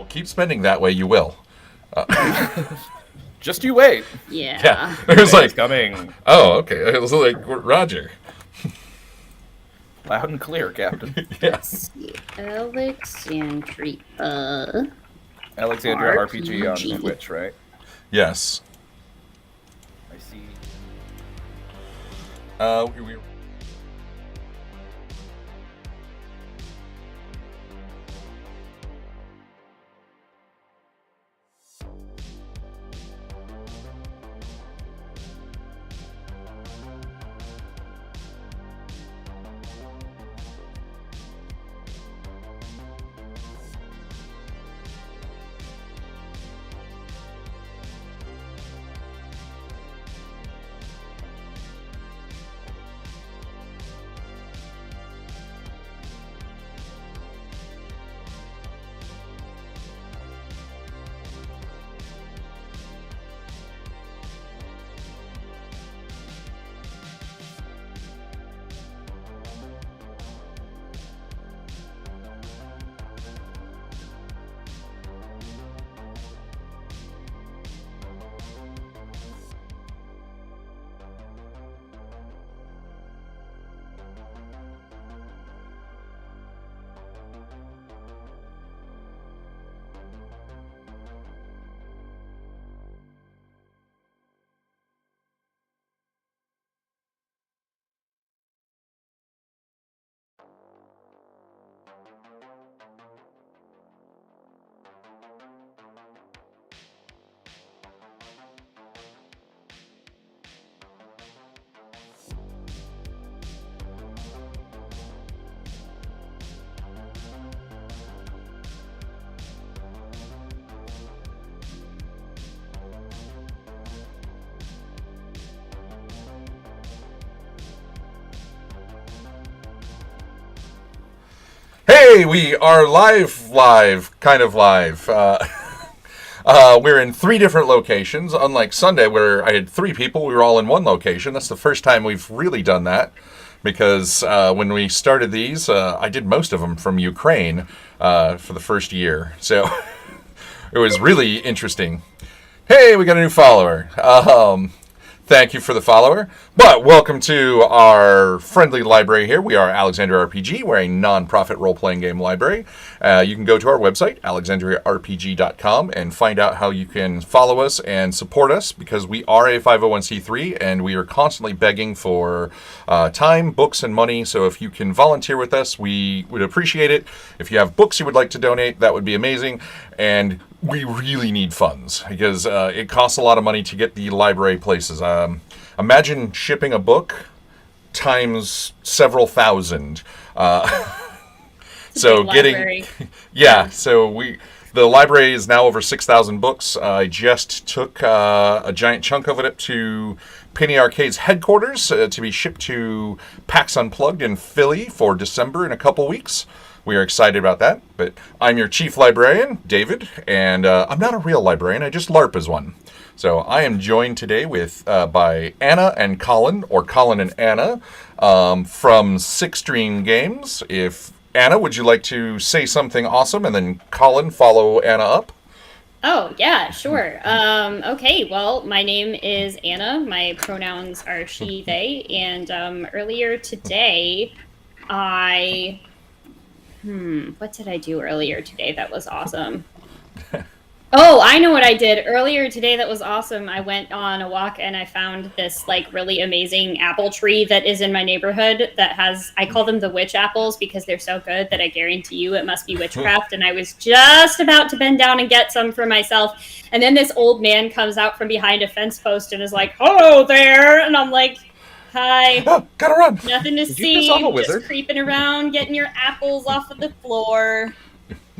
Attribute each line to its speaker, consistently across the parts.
Speaker 1: Well, keep spending that way, you will.
Speaker 2: Just you wait.
Speaker 3: Yeah.
Speaker 1: It was like
Speaker 2: coming.
Speaker 1: Oh, okay. It was like Roger.
Speaker 2: Loud and clear, Captain.
Speaker 1: Yes.
Speaker 3: Alexandria.
Speaker 2: Alexandria RPG on Twitch, right?
Speaker 1: Yes.
Speaker 2: I see.
Speaker 1: We Hey, we are live, kind of live. We're in 3 different locations, unlike Sunday where I had 3 people. We were all in one location. That's the first time we've really done that because when we started these, I did most of them from Ukraine for the first year. So it was really interesting. Hey, we got a new follower. Thank you for the follower. But welcome to our friendly library here. We are Alexandria RPG. We're a non-profit role-playing game library. You can go to our website, alexandriarpg.com, and find out how you can follow us and support us because we are a 501c3 and we are constantly begging for time, books, and money. So if you can volunteer with us, we would appreciate it. If you have books you would like to donate, that would be amazing. And we really need funds because it costs a lot of money to get the library places. Imagine shipping a book times several thousand. So getting, so the library is now over 6,000 books. I just took a giant chunk of it up to Penny Arcade's headquarters to be shipped to PAX Unplugged in Philly for December in a couple weeks. We are excited about that, but I'm your chief librarian, David, and I'm not a real librarian, I just LARP as one. So I am joined today with by Anna and Colin, or Colin and Anna, from Six Dream Games. If Anna, would you like to say something awesome, and then Colin follow Anna up?
Speaker 3: Oh, yeah, sure. Okay, well, my name is Anna. My pronouns are she, they, and earlier today, what did I do earlier today that was awesome? Oh, I know what I did earlier today that was awesome. I went on a walk and I found this really amazing apple tree that is in my neighborhood that has, I call them the witch apples because they're so good that I guarantee you it must be witchcraft. And I was just about to bend down and get some for myself. And then this old man comes out from behind a fence post and is like, "Hello there." And I'm like, "Hi."
Speaker 1: Oh, gotta run.
Speaker 3: Nothing to see. Just creeping around, getting your apples off of the floor.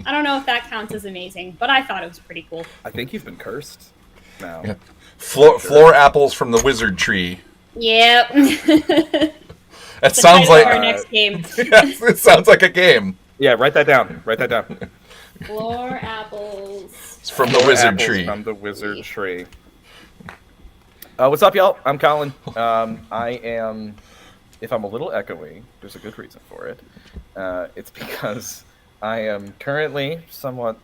Speaker 3: I don't know if that counts as amazing, but I thought it was pretty cool.
Speaker 2: I think you've been cursed now.
Speaker 1: Yeah. Floor apples from the wizard tree.
Speaker 3: Yep.
Speaker 1: That sounds like
Speaker 3: our next game.
Speaker 1: Yes, it sounds like a game.
Speaker 2: Yeah, write that down. Write that down.
Speaker 3: Floor apples.
Speaker 1: It's from the wizard tree.
Speaker 2: From the wizard tree. What's up, y'all? I'm Colin. I am. If I'm a little echoey, there's a good reason for it. It's because I am currently somewhat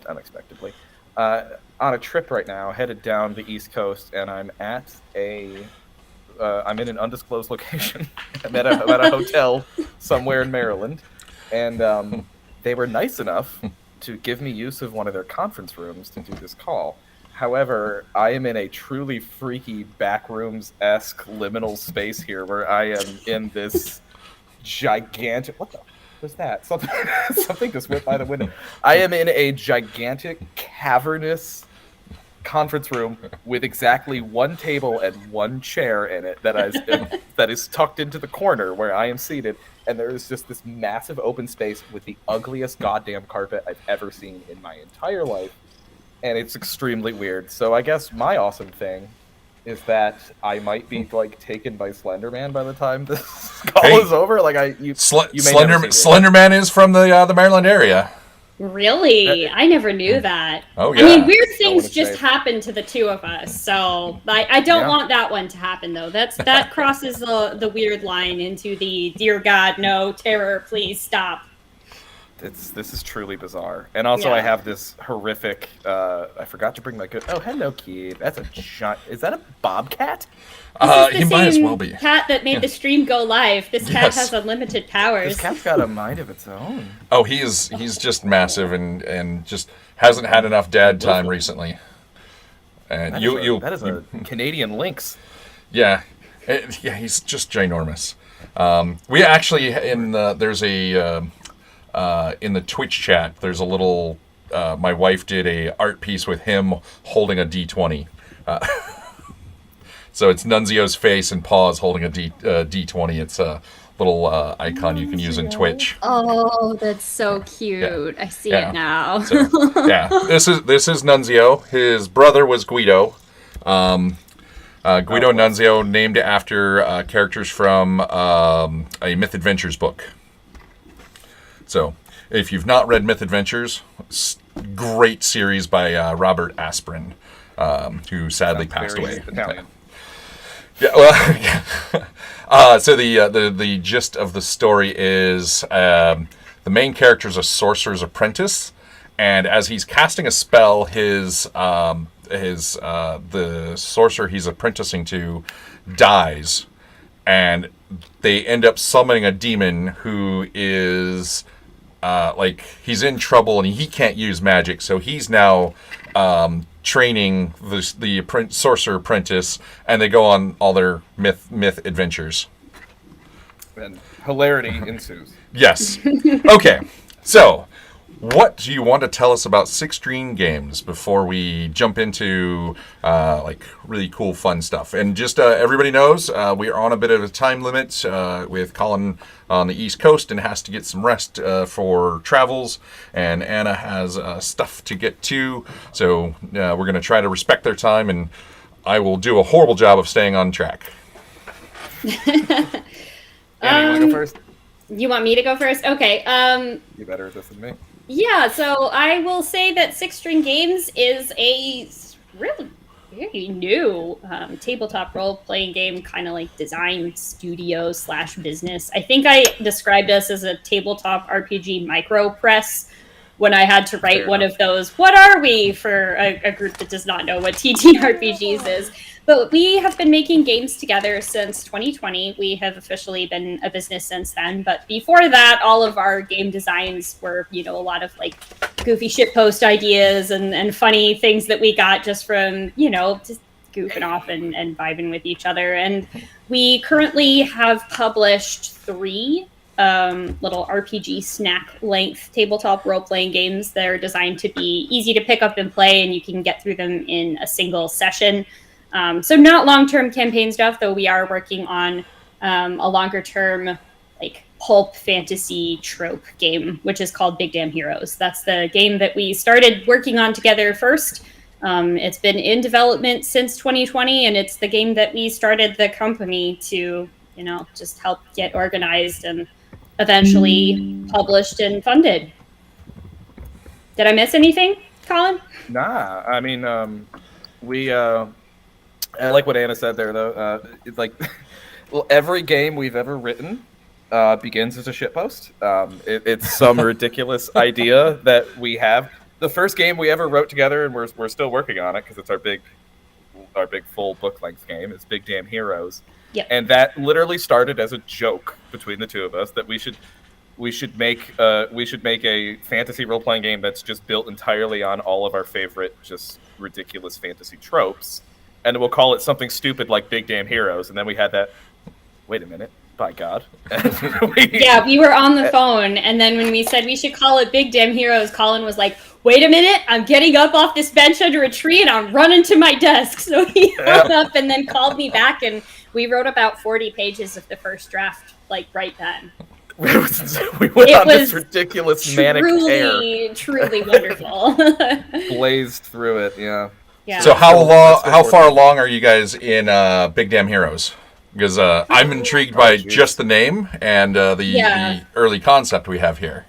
Speaker 2: unexpectedly on a trip right now, headed down the East Coast, and I'm at I'm in an undisclosed location. I'm at a hotel somewhere in Maryland, and they were nice enough to give me use of one of their conference rooms to do this call. However, I am in a truly freaky backrooms-esque liminal space here, where I am in this gigantic. What the? Was that something just went by the window? I am in a gigantic cavernous conference room with exactly one table and one chair in it that is tucked into the corner where I am seated, and there is just this massive open space with the ugliest goddamn carpet I've ever seen in my entire life, and it's extremely weird. So I guess my awesome thing is that I might be taken by Slender Man by the time this call is over.
Speaker 1: Slender Man is from the Maryland area.
Speaker 3: Really? I never knew that.
Speaker 1: Oh yeah.
Speaker 3: I mean, weird things just happen to the two of us, so I don't want that one to happen though. That crosses the weird line into the dear God, no terror, please stop.
Speaker 2: This is truly bizarre. And also I have this horrific I forgot to bring my good. Oh, hello, kid. That's a giant. Is that a bobcat?
Speaker 3: He might as well be. Cat that made the stream go live. This cat has unlimited powers.
Speaker 2: This cat's got a mind of its own.
Speaker 1: Oh, he's just massive and just hasn't had enough dad time recently. And
Speaker 2: that is a Canadian lynx.
Speaker 1: Yeah. He's just ginormous. We actually there's a in the Twitch chat, there's a little. My wife did a art piece with him holding a D20. So it's Nunzio's face and paws holding a D20. It's a little icon you can use in Twitch.
Speaker 3: Oh, that's so cute. I see it now.
Speaker 1: So, this is Nunzio. His brother was Guido. Guido Nunzio, named after characters from a Myth Adventures book. So if you've not read Myth Adventures, great series by Robert Asprin, who sadly passed away.
Speaker 2: Italian.
Speaker 1: Yeah, well, yeah. So the gist of the story is the main character is a sorcerer's apprentice, and as he's casting a spell, the sorcerer he's apprenticing to dies, and they end up summoning a demon who is he's in trouble and he can't use magic, so he's now training the sorcerer apprentice, and they go on all their myth adventures.
Speaker 2: And hilarity ensues.
Speaker 1: Yes. Okay. So, what do you want to tell us about Six String Games before we jump into really cool, fun stuff? And just everybody knows we are on a bit of a time limit with Colin on the East Coast and has to get some rest for travels, and Anna has stuff to get to. So we're going to try to respect their time, and I will do a horrible job of staying on track.
Speaker 2: Anna, you want to go first?
Speaker 3: You want me to go first? Okay.
Speaker 2: You better at this than me.
Speaker 3: Yeah, so I will say that Six String Games is a really very new tabletop role-playing game, kind of like design studio / business. I think I described us as a tabletop RPG micro press when I had to write one of those, what are we, for a group that does not know what TTRPGs is. But we have been making games together since 2020. We have officially been a business since then. But before that, all of our game designs were, a lot of like goofy shitpost ideas and funny things that we got just from, just goofing off and vibing with each other. And we currently have published 3 little RPG snack length tabletop role-playing games that are designed to be easy to pick up and play, and you can get through them in a single session. So not long-term campaign stuff, though we are working on a longer-term like pulp fantasy trope game, which is called Big Damn Heroes. That's the game that we started working on together first. It's been in development since 2020, and it's the game that we started the company to, just help get organized and eventually published and funded. Did I miss anything, Colin?
Speaker 2: Nah, I mean, we... I like what Anna said there, though. It's like, well, every game we've ever written begins as a shitpost. It's some ridiculous idea that we have. The first game we ever wrote together, and we're still working on it because it's our big full book length game. It's Big Damn Heroes.
Speaker 3: Yep.
Speaker 2: And that literally started as a joke between the two of us that we should make a fantasy role playing game that's just built entirely on all of our favorite just ridiculous fantasy tropes. And we'll call it something stupid like Big Damn Heroes. And then we had that, wait a minute, by God.
Speaker 3: Yeah, we were on the phone. And then when we said we should call it Big Damn Heroes, Colin was like, wait a minute, I'm getting up off this bench under a tree and I'm running to my desk. So he hung up and then called me back. And we wrote about 40 pages of the first draft, like right then.
Speaker 2: We went on this ridiculous manic tear.
Speaker 3: Truly wonderful.
Speaker 2: Blazed through it, yeah.
Speaker 3: Yeah.
Speaker 1: So how far along are you guys in Big Damn Heroes? Because I'm intrigued by just the name and the early concept we have here.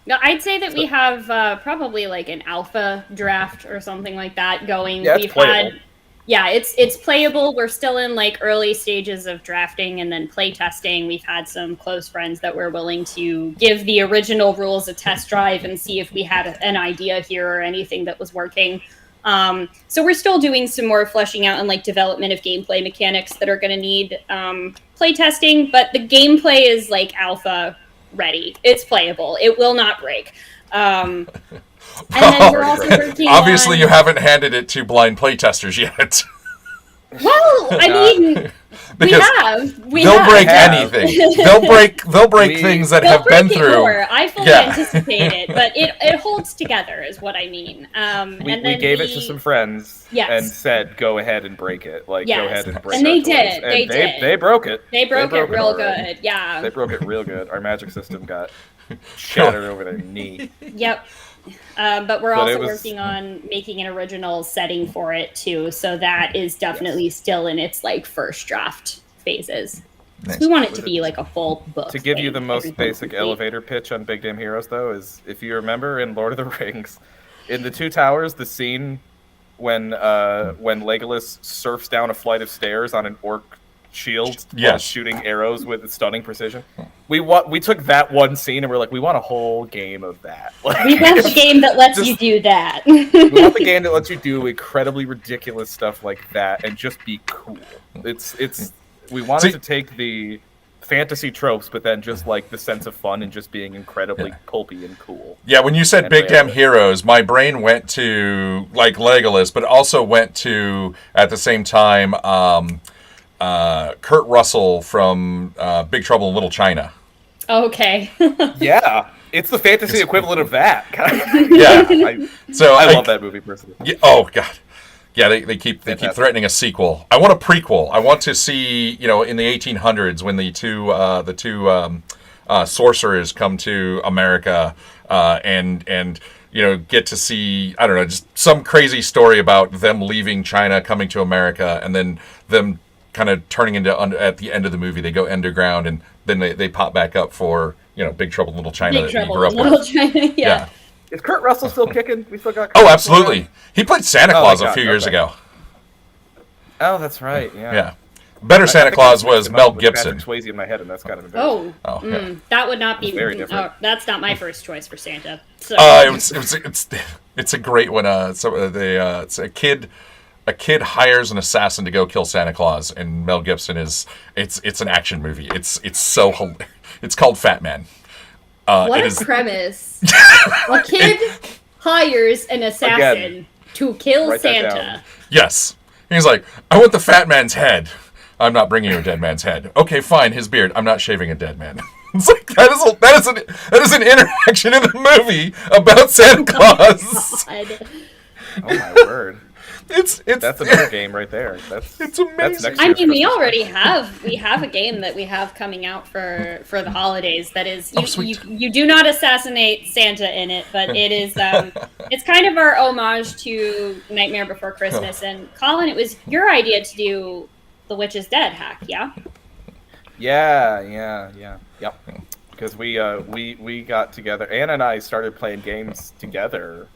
Speaker 3: No, I'd say that we have probably like an alpha draft or something like that going.
Speaker 2: Yeah, it's playable.
Speaker 3: It's playable. We're still in like early stages of drafting and then play testing. We've had some close friends that were willing to give the original rules a test drive and see if we had an idea here or anything that was working. So we're still doing some more fleshing out and like development of gameplay mechanics that are going to need play testing, but the gameplay is like alpha ready. It's playable. It will not break. And then we're also working
Speaker 1: Obviously, you haven't handed it to blind playtesters yet.
Speaker 3: Well, I mean,
Speaker 1: they'll break anything. They'll break things that have been through.
Speaker 3: More. I fully anticipate it, but it holds together, is what I mean.
Speaker 2: We gave it to some friends and said, "Go ahead and break it. Go ahead and break it."
Speaker 3: And they did.
Speaker 2: They broke it.
Speaker 3: They broke it real good. Yeah.
Speaker 2: They broke it real good. Our magic system got shattered over their knee.
Speaker 3: Yep. But we're also working on making an original setting for it too, so that is definitely still in its like first draft phases.
Speaker 1: Nice.
Speaker 3: We want it to be like a full book.
Speaker 2: To give you
Speaker 3: thing.
Speaker 2: the most
Speaker 3: Everything
Speaker 2: basic
Speaker 3: complete.
Speaker 2: elevator pitch on Big Damn Heroes, though, is if you remember in Lord of the Rings, in the Two Towers, the scene when Legolas surfs down a flight of stairs on an orc shield while
Speaker 1: Yes.
Speaker 2: shooting arrows with stunning precision. We took that one scene and we're like, we want a whole game of that. Like,
Speaker 3: We want the game that lets
Speaker 2: just-
Speaker 3: you do that.
Speaker 2: we want the game that lets you do incredibly ridiculous stuff like that and just be cool. We wanted to take the fantasy tropes, but then just like the sense of fun and just being incredibly pulpy and cool.
Speaker 1: Yeah, when you said
Speaker 2: And
Speaker 1: Big Damn
Speaker 2: realistic.
Speaker 1: Heroes, my brain went to like Legolas, but also went to at the same time Kurt Russell from Big Trouble in Little China.
Speaker 3: Okay.
Speaker 2: Yeah, it's the fantasy equivalent of that.
Speaker 1: Yeah. So
Speaker 2: I love that movie personally.
Speaker 1: Yeah, oh god. Yeah, they keep
Speaker 2: Fantastic.
Speaker 1: threatening a sequel. I want a prequel. I want to see, in the 1800s when the two sorcerers come to America and get to see, I don't know, just some crazy story about them leaving China, coming to America, and then them kind of turning into at the end of the movie they go underground and then they pop back up for Big Trouble in Little China
Speaker 3: Big
Speaker 1: that we
Speaker 3: Trouble
Speaker 1: grew up
Speaker 3: in Little
Speaker 1: with.
Speaker 3: China. Yeah.
Speaker 2: Is Kurt Russell still kicking? We still got.
Speaker 1: Oh, absolutely. He played Santa
Speaker 2: Oh,
Speaker 1: Claus
Speaker 2: my
Speaker 1: a few
Speaker 2: God,
Speaker 1: years
Speaker 2: okay.
Speaker 1: ago.
Speaker 2: Oh, that's right. Yeah.
Speaker 1: Yeah. Better Santa Claus was Mel Gibson.
Speaker 2: Patrick Swayze in my head, and that's kind of embarrassing.
Speaker 3: Oh,
Speaker 1: yeah.
Speaker 3: that would not be
Speaker 2: Very different.
Speaker 3: that's not my first choice for Santa. So
Speaker 1: It's a great one. It's a kid hires an assassin to go kill Santa Claus, and Mel Gibson it's an action movie. It's called Fat Man.
Speaker 4: What
Speaker 1: it
Speaker 4: a
Speaker 1: is-
Speaker 4: premise. A kid hires an assassin
Speaker 2: Again,
Speaker 4: to kill
Speaker 2: write that
Speaker 4: Santa.
Speaker 2: down.
Speaker 1: Yes. He's like, I want the fat man's head. I'm not bringing you a dead man's head. Okay, fine. His beard. I'm not shaving a dead man. It's like that is an interaction in the movie about Santa Claus.
Speaker 4: God.
Speaker 2: Oh my word!
Speaker 1: It's
Speaker 2: That's another game right there.
Speaker 1: It's amazing.
Speaker 2: That's next
Speaker 3: I
Speaker 2: year's
Speaker 3: mean, we
Speaker 2: Christmas
Speaker 3: already
Speaker 2: special.
Speaker 3: have a game that we have coming out for the holidays. That is,
Speaker 1: sweet.
Speaker 3: you do not assassinate Santa in it, but it is it's kind of our homage to Nightmare Before Christmas. And Colin, it was your idea to do the Witch is Dead hack, yeah?
Speaker 2: Yep. Because we got together. Anna and I started playing games together,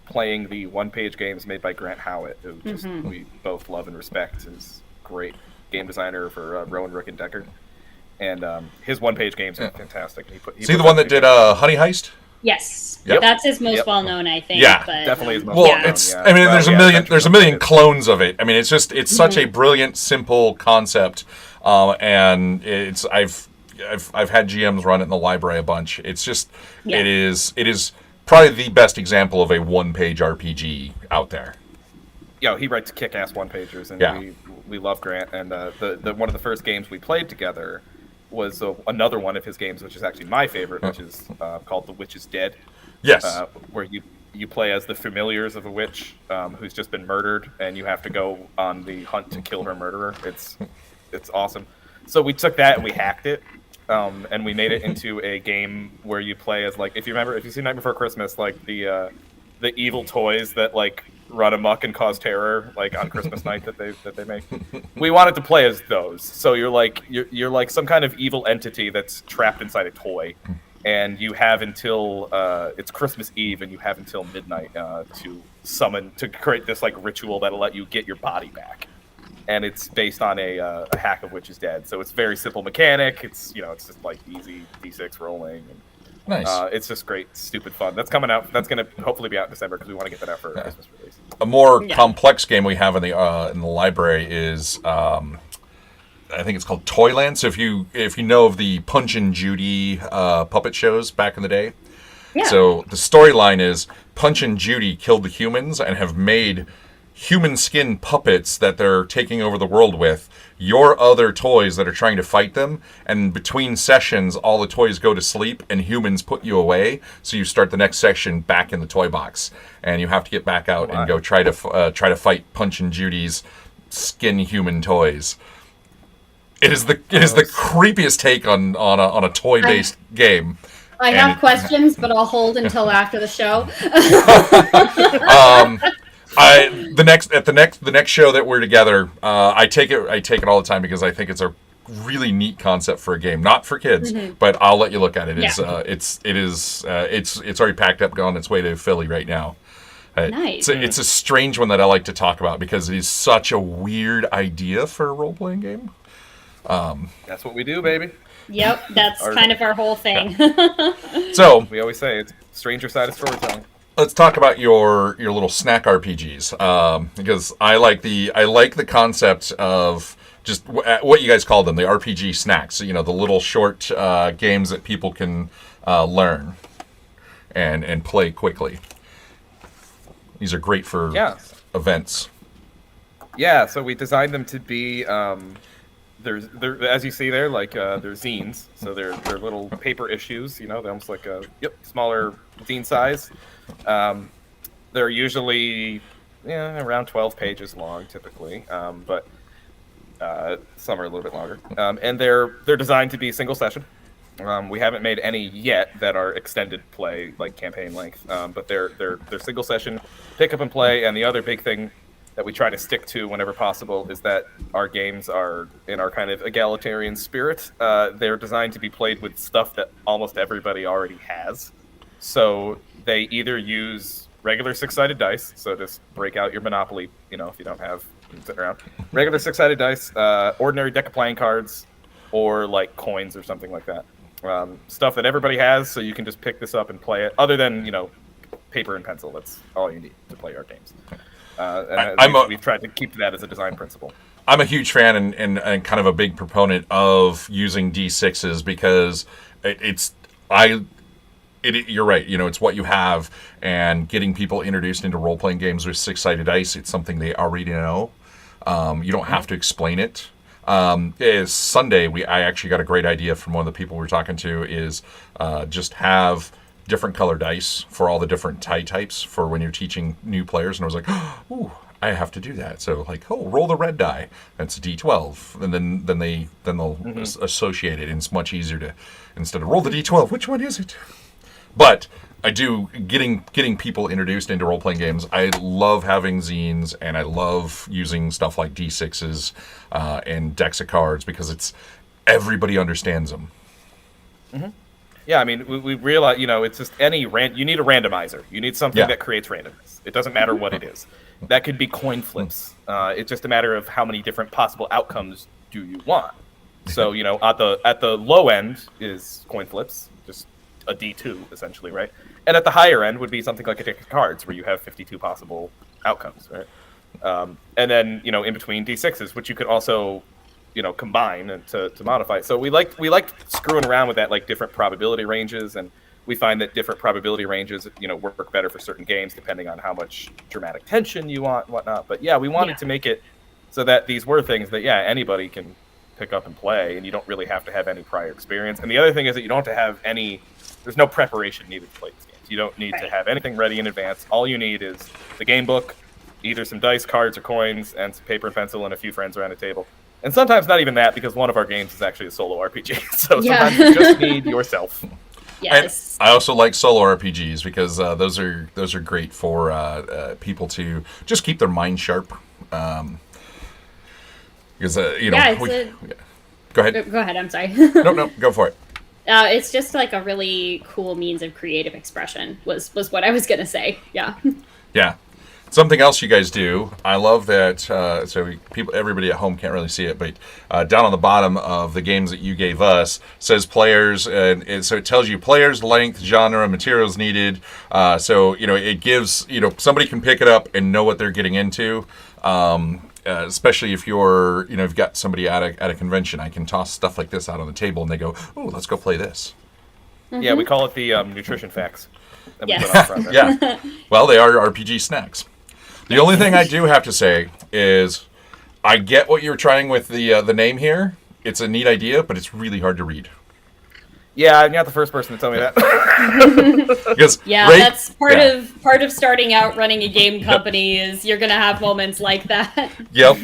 Speaker 2: playing the one-page games made by Grant Howitt, who just we both love and respect. Is great game designer for Rowan Rook and Deckard, and his one-page games are fantastic. He
Speaker 1: Is he the one that did Honey Heist?
Speaker 3: Yes,
Speaker 1: Yep.
Speaker 3: that's his most
Speaker 2: Yep.
Speaker 3: well known, I think.
Speaker 1: Yeah.
Speaker 3: but,
Speaker 2: Definitely his most
Speaker 1: Well,
Speaker 2: well-known,
Speaker 1: it's.
Speaker 2: yeah.
Speaker 1: I mean,
Speaker 2: Well,
Speaker 1: there's
Speaker 2: yeah,
Speaker 1: a million.
Speaker 2: Adventure
Speaker 1: There's a
Speaker 2: Zone
Speaker 1: million
Speaker 2: is-
Speaker 1: clones of it. I mean, it's such a brilliant, simple concept, and it's I've had GMs run it in the library a bunch. It's just
Speaker 3: Yeah.
Speaker 1: it is probably the best example of a one-page RPG out there.
Speaker 2: He writes kick-ass one-pagers, and
Speaker 1: Yeah.
Speaker 2: we love Grant. And the one of the first games we played together was another one of his games, which is actually my favorite, which is called The Witch is Dead.
Speaker 1: Yes.
Speaker 2: Where you play as the familiars of a witch who's just been murdered, and you have to go on the hunt to kill her murderer. It's awesome. So we took that and we hacked it, and we made it into a game where you play as, like, if you see Night Before Christmas, like the evil toys that like run amok and cause terror, like on Christmas night that they make. We wanted to play as those. So you're like some kind of evil entity that's trapped inside a toy. And you have until it's Christmas Eve, and you have until midnight to create this like ritual that'll let you get your body back. And it's based on a hack of Witch is Dead, so it's very simple mechanic. It's it's just like easy D6 rolling. And,
Speaker 1: Nice.
Speaker 2: it's just great, stupid fun. That's coming out. That's gonna hopefully be out in December because we want to get that out for a Christmas release.
Speaker 1: A more
Speaker 3: Yeah.
Speaker 1: complex game we have in the library is I think it's called Toyland. So if you know of the Punch and Judy puppet shows back in the day,
Speaker 3: Yeah.
Speaker 1: so the storyline is Punch and Judy killed the humans and have made human skin puppets that they're taking over the world with. Your other toys that are trying to fight them, and between sessions, all the toys go to sleep and humans put you away. So you start the next section back in the toy box, and you have to get back out and go try to fight Punch and Judy's skin human toys. It is the creepiest take on a toy based game.
Speaker 4: I
Speaker 1: And
Speaker 4: have
Speaker 1: it-
Speaker 4: questions, but I'll hold until after the show.
Speaker 1: The next show that we're together, I take it all the time because I think it's really neat concept for a game, not for kids, but I'll let you look at it. It's already packed up, on its way to Philly right now.
Speaker 3: Nice.
Speaker 1: It's a strange one that I like to talk about because it is such a weird idea for a role-playing game.
Speaker 2: That's what we do, baby.
Speaker 3: Yep, that's kind of our whole thing.
Speaker 1: So
Speaker 2: We always say it's stranger side of storytelling.
Speaker 1: let's talk about your little snack RPGs, because I like the concept of just what you guys call them, the RPG snacks. You know, the little short games that people can learn and play quickly. These are great for events.
Speaker 2: Yeah, so we designed them to be they're as you see there, like they're zines. So they're little paper issues, you know, they're almost like a smaller zine size. They're usually around 12 pages long typically, but some are a little bit longer. And they're designed to be single session. We haven't made any yet that are extended play, like campaign length, but they're single session, pick up and play. And the other big thing that we try to stick to whenever possible is that our games are in our kind of egalitarian spirit. They're designed to be played with stuff that almost everybody already has. So they either use regular six-sided dice, so just break out your Monopoly, you know, if you don't have sitting around. Regular six-sided dice, ordinary deck of playing cards, or like coins or something like that. Stuff that everybody has, so you can just pick this up and play it. Other than, you know, paper and pencil, that's all you need to play our games. And we've tried to keep that as a design principle. I'm
Speaker 1: a huge fan and kind of a big proponent of using D6s because you're right. You know, it's what you have, and getting people introduced into role-playing games with six-sided dice, it's something they already know. You don't have to explain it. Is Sunday, I actually got a great idea from one of the people we were talking to, is just have different color dice for all the different tie types for when you're teaching new players. And I was like, ooh, I have to do that. So like, roll the red die. That's a D12. And then they'll associate it, and it's much easier to, instead of roll the D12, which one is it? But I do, getting people introduced into role-playing games, I love having zines, and I love using stuff like D6s and decks of cards because everybody understands them. Mm-hmm.
Speaker 2: Yeah, I mean, we realize, you know, it's just you need a randomizer. You need something that creates randomness. It doesn't matter what it is. That could be coin flips. It's just a matter of how many different possible outcomes do you want. So, you know, at the low end is coin flips, just a D2 essentially, right? And at the higher end would be something like a deck of cards where you have 52 possible outcomes, right? And then, you know, in between D6s, which you could also, you know, combine and to modify. So we liked screwing around with that, like different probability ranges, and we find that different probability ranges, you know, work better for certain games depending on how much dramatic tension you want and whatnot. But yeah, we wanted to make it so that these were things that anybody can pick up and play, and you don't really have to have any prior experience. And the other thing is that you don't have to have there's no preparation needed to play these games. You don't need to have anything ready in advance. All you need is the game book, either some dice, cards, or coins, and some paper and pencil, and a few friends around a table. And sometimes not even that, because one of our games is actually a solo RPG. So sometimes you just need yourself.
Speaker 3: Yes.
Speaker 1: And I also like solo RPGs because those are great for people to just keep their mind sharp. Because you know, go ahead.
Speaker 3: Go ahead. I'm sorry.
Speaker 1: No, go for it.
Speaker 3: It's just like a really cool means of creative expression. Was what I was gonna say. Yeah.
Speaker 1: Yeah. Something else you guys do, I love that. Everybody at home can't really see it, but down on the bottom of the games that you gave us says players, and so it tells you players, length, genre, materials needed. So you know, it gives, you know, somebody can pick it up and know what they're getting into. Especially if you've got somebody at a convention, I can toss stuff like this out on the table, and they go, "Oh, let's go play this."
Speaker 2: Mm-hmm. Yeah, we call it the nutrition facts.
Speaker 3: Yes.
Speaker 1: Yeah. Well, they are RPG snacks. The only thing I do have to say is, I get what you're trying with the name here. It's a neat idea, but it's really hard to read.
Speaker 2: Yeah, I'm not the first person to tell me that.
Speaker 1: Because
Speaker 3: that's part of starting out running a game company is you're gonna have moments like that. Yep.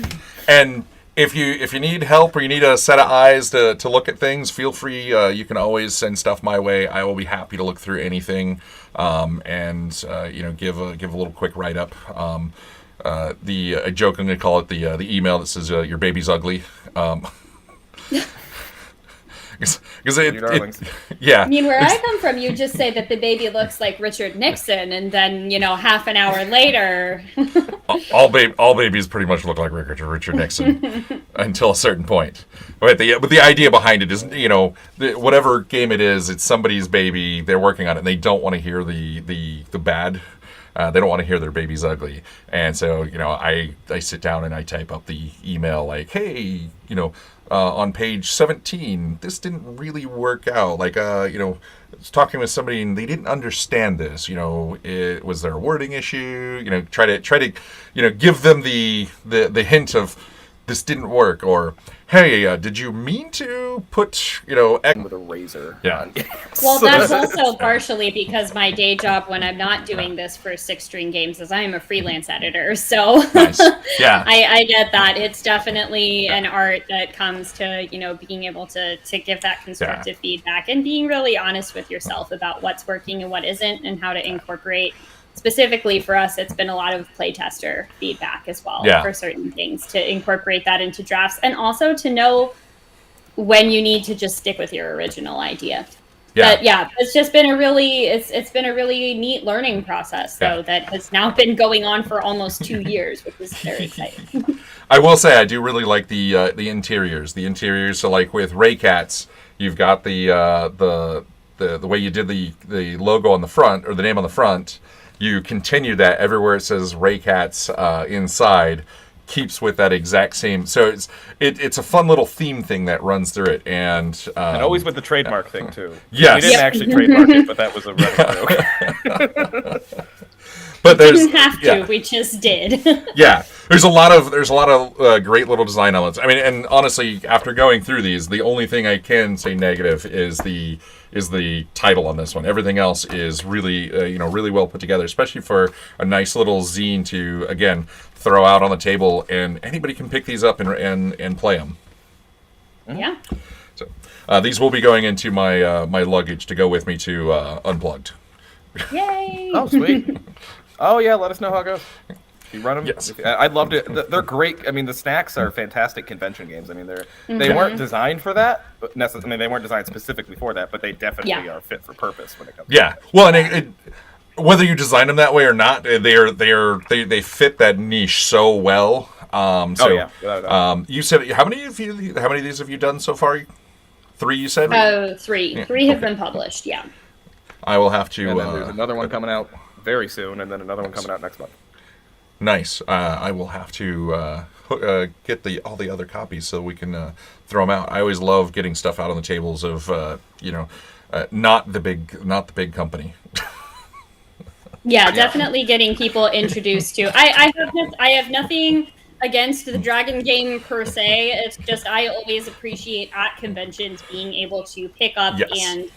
Speaker 1: And if you need help or you need a set of eyes to look at things, feel free. You can always send stuff my way. I will be happy to look through anything, and give a little quick write up. I jokingly call it the email that says your baby's ugly. because
Speaker 2: Your darlings.
Speaker 1: yeah.
Speaker 3: I mean, where I come from, you just say that the baby looks like Richard Nixon, and then, half an hour later.
Speaker 1: All babies pretty much look like Richard Nixon until a certain point. But the idea behind it is, whatever game it is, it's somebody's baby. They're working on it, and they don't want to hear the bad. They don't want to hear their baby's ugly. And so, I sit down and I type up the email like, hey, on page 17, this didn't really work out. Like, I was talking with somebody and they didn't understand this. Was there a wording issue? Try to give them the hint of this didn't work, or hey, did you mean to put
Speaker 2: With a razor.
Speaker 1: Yeah.
Speaker 3: Well, that's also partially because my day job when I'm not doing this for Six String Games is I am a freelance editor. So
Speaker 1: Nice. Yeah.
Speaker 3: I get that. It's definitely an art that comes to, being able to give that constructive feedback and being really honest with yourself about what's working and what isn't and how to incorporate. Specifically for us, it's been a lot of playtester feedback as well for certain things to incorporate that into drafts and also to know when you need to just stick with your original idea.
Speaker 1: Yeah.
Speaker 3: But it's just been it's been a really neat learning process though that has now been going on for almost 2 years, which is very exciting.
Speaker 1: I will say I do really like the interiors. The interiors, so like with Ray Cats, you've got the way you did the logo on the front or the name on the front. You continue that everywhere it says Ray Cats inside, keeps with that exact same. So it's a fun little theme thing that runs through it, and
Speaker 2: always with the trademark thing too.
Speaker 1: Yes.
Speaker 2: We didn't actually trademark it, but that was a running joke.
Speaker 1: But
Speaker 3: We didn't have to, we just did.
Speaker 1: Yeah, there's a lot of great little design elements. I mean, and honestly, after going through these, the only thing I can say negative is the title on this one. Everything else is really really well put together, especially for a nice little zine to again throw out on the table, and anybody can pick these up and play them.
Speaker 3: Yeah.
Speaker 1: So these will be going into my my luggage to go with me to Unplugged.
Speaker 3: Yay!
Speaker 2: Oh, sweet. Oh, yeah, let us know how it goes. You run them?
Speaker 1: Yes.
Speaker 2: I'd love to. They're great. I mean, the snacks are fantastic convention games. I mean, they weren't designed for that. But they weren't designed specifically for that, but they definitely are fit for purpose when it comes to
Speaker 1: Well, and whether you design them that way or not, they fit that niche so well.
Speaker 2: without a doubt.
Speaker 1: You said how many of these have you done so far? 3, you said?
Speaker 3: Oh, 3. 3 have been published, yeah.
Speaker 1: I will have to.
Speaker 2: And then there's another one coming out very soon, and then another one coming out next month.
Speaker 1: Nice. I will have to get all the other copies so we can throw them out. I always love getting stuff out on the tables of not the big company.
Speaker 3: Yeah, definitely getting people introduced to. I have nothing against the Dragon game per se. It's just I always appreciate at conventions being able to pick up and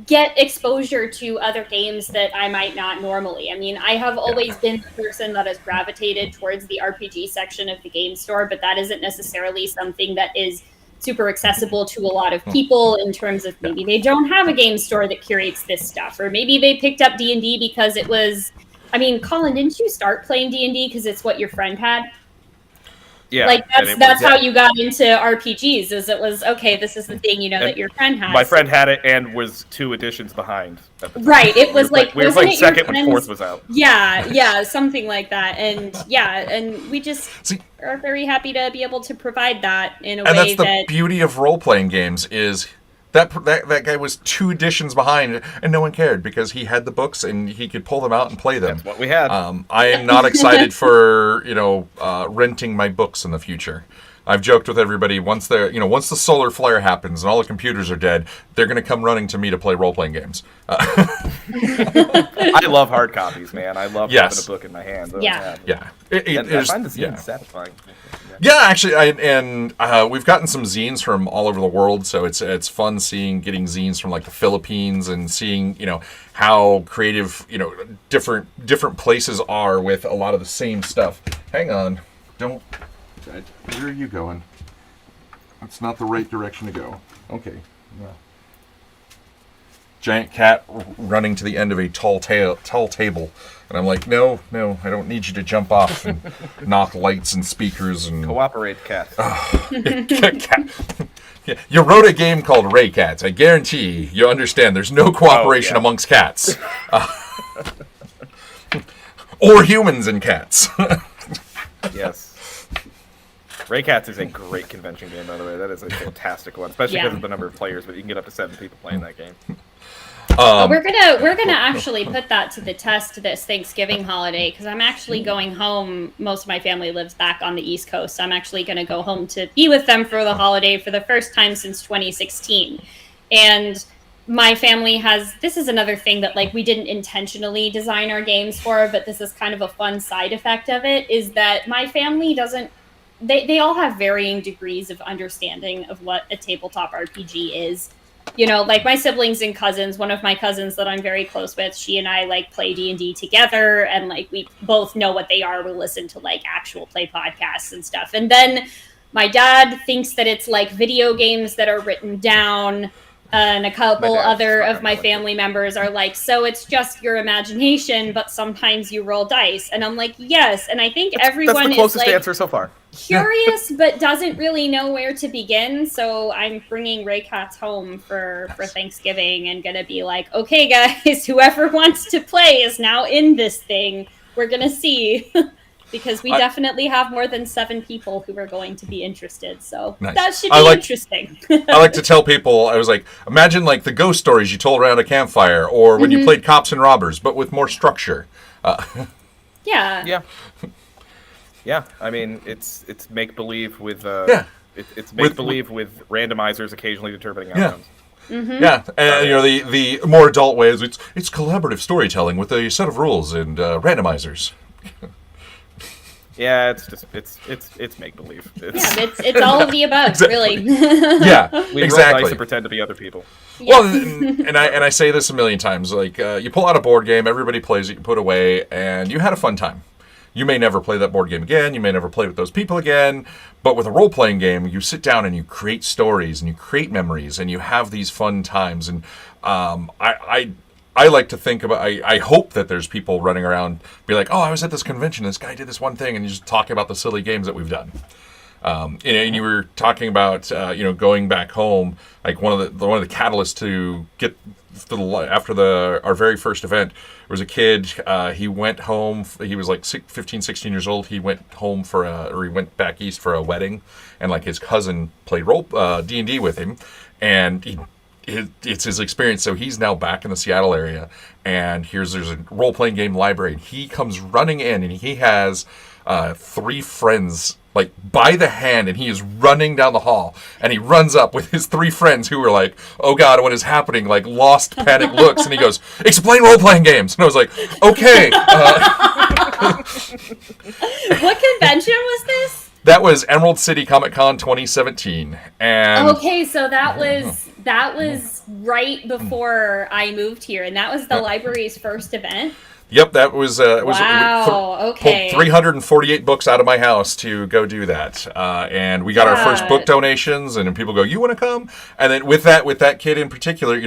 Speaker 3: get exposure to other games that I might not normally. I mean, I have always been the person that has gravitated towards the RPG section of the game store, but that isn't necessarily something that is super accessible to a lot of people in terms of maybe they don't have a game store that curates this stuff, or maybe they picked up D&D because it was, I mean, Colin, didn't you start playing D&D because it's what your friend had?
Speaker 2: Yeah,
Speaker 3: like that's how you got into RPGs. Is it was okay? This is the thing that your friend has.
Speaker 2: My friend had it and was 2 editions behind.
Speaker 3: Right, it was
Speaker 2: we were like second when 4th was out.
Speaker 3: Yeah, something like that, and we just are very happy to be able to provide that in a way that.
Speaker 1: And that's the beauty of role playing games is. That guy was 2 editions behind, and no one cared because he had the books and he could pull them out and play them.
Speaker 2: That's what we had.
Speaker 1: I am not excited for renting my books in the future. I've joked with everybody once the solar flare happens and all the computers are dead, they're going to come running to me to play role playing games.
Speaker 2: I love hard copies, man. I love having a book in my hand.
Speaker 3: Yeah.
Speaker 2: I find the zines satisfying.
Speaker 1: Yeah, actually, we've gotten some zines from all over the world, so it's fun getting zines from like the Philippines and seeing how creative different places are with a lot of the same stuff. Hang on, where are you going? That's not the right direction to go. Okay. giant cat running to the end of a tall table. And I'm like, no, I don't need you to jump off and knock lights and speakers and...
Speaker 2: Cooperate, cat.
Speaker 1: Cat. Yeah, you wrote a game called Ray Cats. I guarantee you understand there's no cooperation amongst cats. Or humans and cats.
Speaker 2: Yes. Ray Cats is a great convention game, by the way. That is a fantastic one, especially because of the number of players, but you can get up to 7 people playing that game.
Speaker 3: We're gonna actually put that to the test this Thanksgiving holiday, because I'm actually going home. Most of my family lives back on the East Coast, so I'm actually gonna go home to be with them for the holiday for the first time since 2016. And my family has, this is another thing that like we didn't intentionally design our games for, but this is kind of a fun side effect of it, is that my family doesn't, they all have varying degrees of understanding of what a tabletop RPG is. You know, like my siblings and cousins, one of my cousins that I'm very close with, she and I like play D&D together, and like we both know what they are. We listen to like actual play podcasts and stuff. And then my dad thinks that it's like video games that are written down. And a couple other of my family members are like, so it's just your imagination, but sometimes you roll dice. And I'm like, yes. And I think everyone
Speaker 2: that's the closest
Speaker 3: is like
Speaker 2: answer so far.
Speaker 3: Curious, but doesn't really know where to begin. So I'm bringing Ray Cats home for Thanksgiving and gonna be like, okay, guys, whoever wants to play is now in this thing. We're gonna see. Because we definitely have more than 7 people who are going to be interested, so
Speaker 1: nice.
Speaker 3: That should be interesting.
Speaker 1: I like to tell people, I was like, imagine like the ghost stories you told around a campfire, or when you played Cops and Robbers, but with more structure.
Speaker 3: Yeah.
Speaker 2: I mean, it's make believe with it's make
Speaker 1: With
Speaker 2: believe with randomizers occasionally determining outcomes.
Speaker 1: Yeah, and you know the more adult ways, it's collaborative storytelling with a set of rules and randomizers.
Speaker 2: Yeah, it's just it's make believe.
Speaker 3: It's all of the above, really.
Speaker 1: Yeah,
Speaker 2: we roll
Speaker 1: exactly.
Speaker 2: dice and pretend to be other people.
Speaker 1: Well, and I say this a million times. Like you pull out a board game, everybody plays it, you put away, and you had a fun time. You may never play that board game again. You may never play with those people again. But with a role-playing game, you sit down and you create stories and you create memories and you have these fun times. And I like to think about, I hope that there's people running around, be like, oh, I was at this convention, this guy did this one thing, and you just talk about the silly games that we've done. And you were talking about, going back home, like one of the catalysts to get after our very first event, there was a kid, he went home, he was like 15, 16 years old, he went home he went back east for a wedding, and like his cousin played D&D with him, and it's his experience. So he's now back in the Seattle area, and there's a role-playing game library, and he comes running in, and he has 3 friends like by the hand, and he is running down the hall, and he runs up with his 3 friends who were like, oh god, what is happening, like lost panic looks, and he goes, explain role-playing games, and I was like, okay.
Speaker 3: What convention was this?
Speaker 1: That was Emerald City Comic Con 2017, and
Speaker 3: okay, so that was right before I moved here, and that was the library's first event.
Speaker 1: Yep, that was
Speaker 3: wow. Okay.
Speaker 1: Pulled 348 books out of my house to go do that, and we got our first book donations. And then people go, "You want to come?" And then with that kid in particular,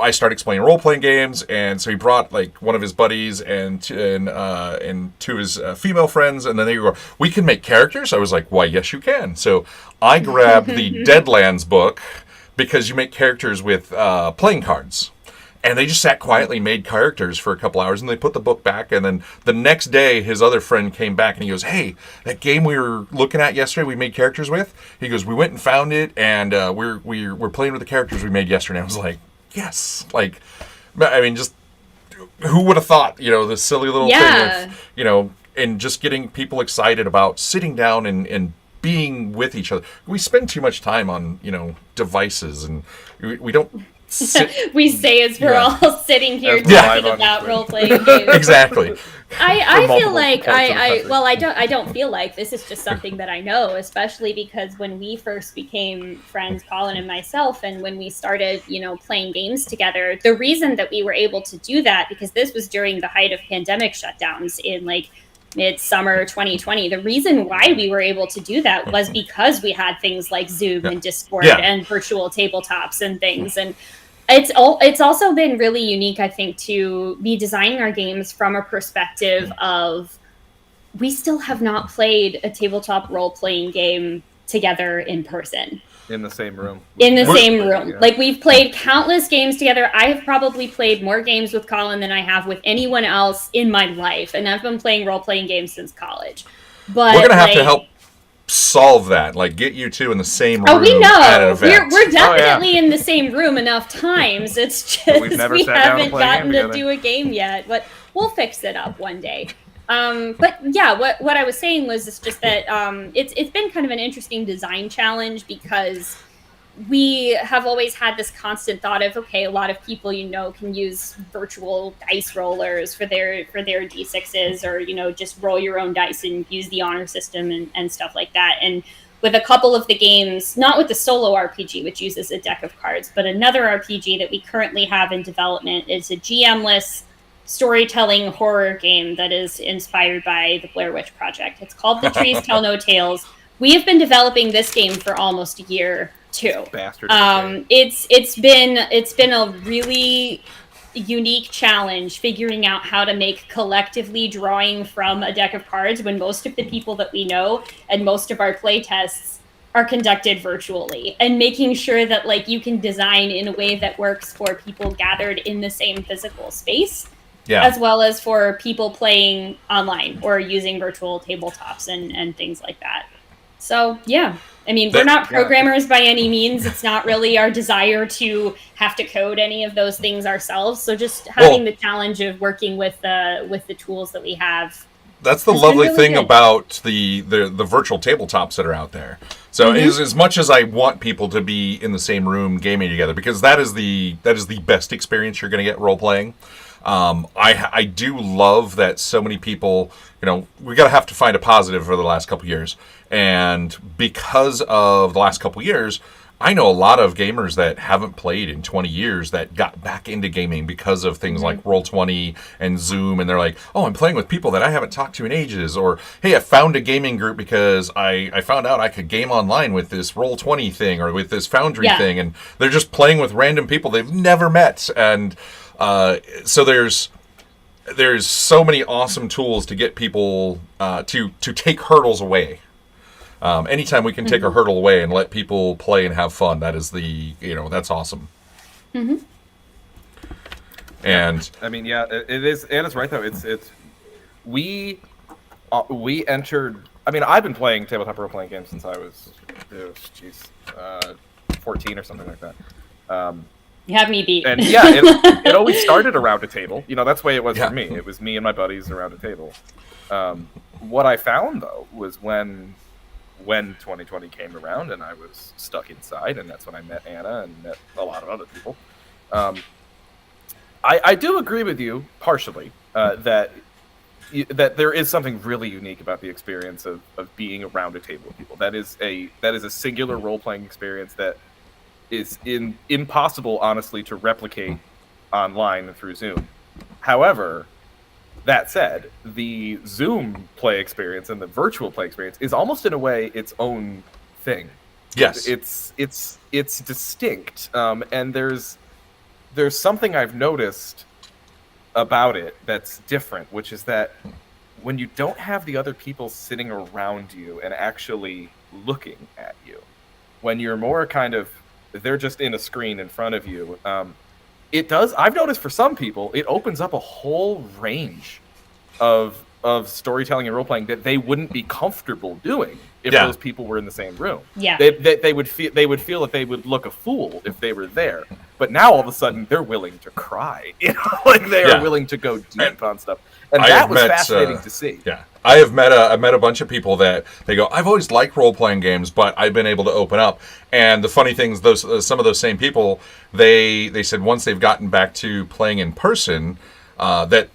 Speaker 1: I started explaining role playing games, and so he brought like one of his buddies and 2 of his female friends, and then they go, "We can make characters." I was like, "Why, yes, you can." So I grabbed the Deadlands book because you make characters with playing cards. And they just sat quietly, made characters for a couple hours, and they put the book back. And then the next day, his other friend came back, and he goes, hey, that game we were looking at yesterday, we made characters with? He goes, we went and found it, and we're playing with the characters we made yesterday. I was like, yes. Like, I mean, just who would have thought, this silly little thing of, and just getting people excited about sitting down and being with each other. We spend too much time on, devices, and we don't...
Speaker 3: we say as we're all sitting here talking about role-playing games.
Speaker 1: Exactly.
Speaker 3: I feel like I don't feel like this is just something that I know, especially because when we first became friends, Colin and myself, and when we started, playing games together, the reason that we were able to do that, because this was during the height of pandemic shutdowns in like midsummer 2020. The reason why we were able to do that was because we had things like Zoom and Discord and virtual tabletops and things. And It's also been really unique, I think, to be designing our games from a perspective of we still have not played a tabletop role-playing game together in person.
Speaker 2: In the same room.
Speaker 3: In the same room.
Speaker 2: Yeah.
Speaker 3: Like, we've played countless games together. I have probably played more games with Colin than I have with anyone else in my life, and I've been playing role-playing games since college. But
Speaker 1: we're gonna have to help solve that, like get you two in the same room.
Speaker 3: Oh, we know.
Speaker 1: At an event.
Speaker 3: We're definitely in the same room enough times. It's just we haven't gotten to do a game yet, but we'll fix it up one day. But yeah, what I was saying was just that it's been kind of an interesting design challenge because we have always had this constant thought of, okay, a lot of people, can use virtual dice rollers for their D6s, or, just roll your own dice and use the honor system and stuff like that. And with a couple of the games, not with the solo RPG, which uses a deck of cards, but another RPG that we currently have in development is a GM-less storytelling horror game that is inspired by the Blair Witch Project. It's called The Trees Tell No Tales. We have been developing this game for almost a year too.
Speaker 2: Bastard.
Speaker 3: It's been a really unique challenge figuring out how to make collectively drawing from a deck of cards when most of the people that we know and most of our play tests are conducted virtually, and making sure that like you can design in a way that works for people gathered in the same physical space. Yeah. As well as for people playing online or using virtual tabletops and things like that. So, yeah. I mean, we're not programmers by any means. It's not really our desire to have to code any of those things ourselves. So just having the challenge of working with the tools that we have.
Speaker 1: That's the lovely thing about the virtual tabletops that are out there. So as much as I want people to be in the same room gaming together, because that is the best experience you're going to get role playing. I do love that so many people, we gotta have to find a positive for the last couple years. And because of the last couple years, I know a lot of gamers that haven't played in 20 years that got back into gaming because of things like Roll20 and Zoom. And they're like, oh, I'm playing with people that I haven't talked to in ages. Or, hey, I found a gaming group because I found out I could game online with this Roll20 thing or with this Foundry thing. And they're just playing with random people they've never met. And so there's so many awesome tools to get people to take hurdles away. Anytime we can take a hurdle away and let people play and have fun, that is that's awesome. Mm-hmm. And
Speaker 2: I mean, yeah, it is. Anna's right though. It's we entered. I mean, I've been playing tabletop role playing games since I was 14 or something like that.
Speaker 3: You have me beat.
Speaker 2: And yeah, it always started around a table. That's the way it was for me. It was me and my buddies around a table. What I found though was when 2020 came around and I was stuck inside, and that's when I met Anna and met a lot of other people. I do agree with you partially that there is something really unique about the experience of being around a table with people. That is a singular role playing experience that is impossible, honestly, to replicate online through Zoom. However, that said, the Zoom play experience and the virtual play experience is almost in a way its own thing.
Speaker 1: Yes,
Speaker 2: it's distinct, and there's something I've noticed about it that's different, which is that when you don't have the other people sitting around you and actually looking at you, when you're more kind of they're just in a screen in front of you. It does. I've noticed for some people, it opens up a whole range of storytelling and role playing that they wouldn't be comfortable doing if those people were in the same room.
Speaker 3: Yeah,
Speaker 2: they would feel that they would look a fool if they were there. But now all of a sudden they're willing to cry. Like they are willing to go deep on stuff, and that was fascinating to see.
Speaker 1: Yeah. I've met a bunch of people that they go, I've always liked role-playing games, but I've been able to open up. And the funny thing is, some of those same people, they said once they've gotten back to playing in person, that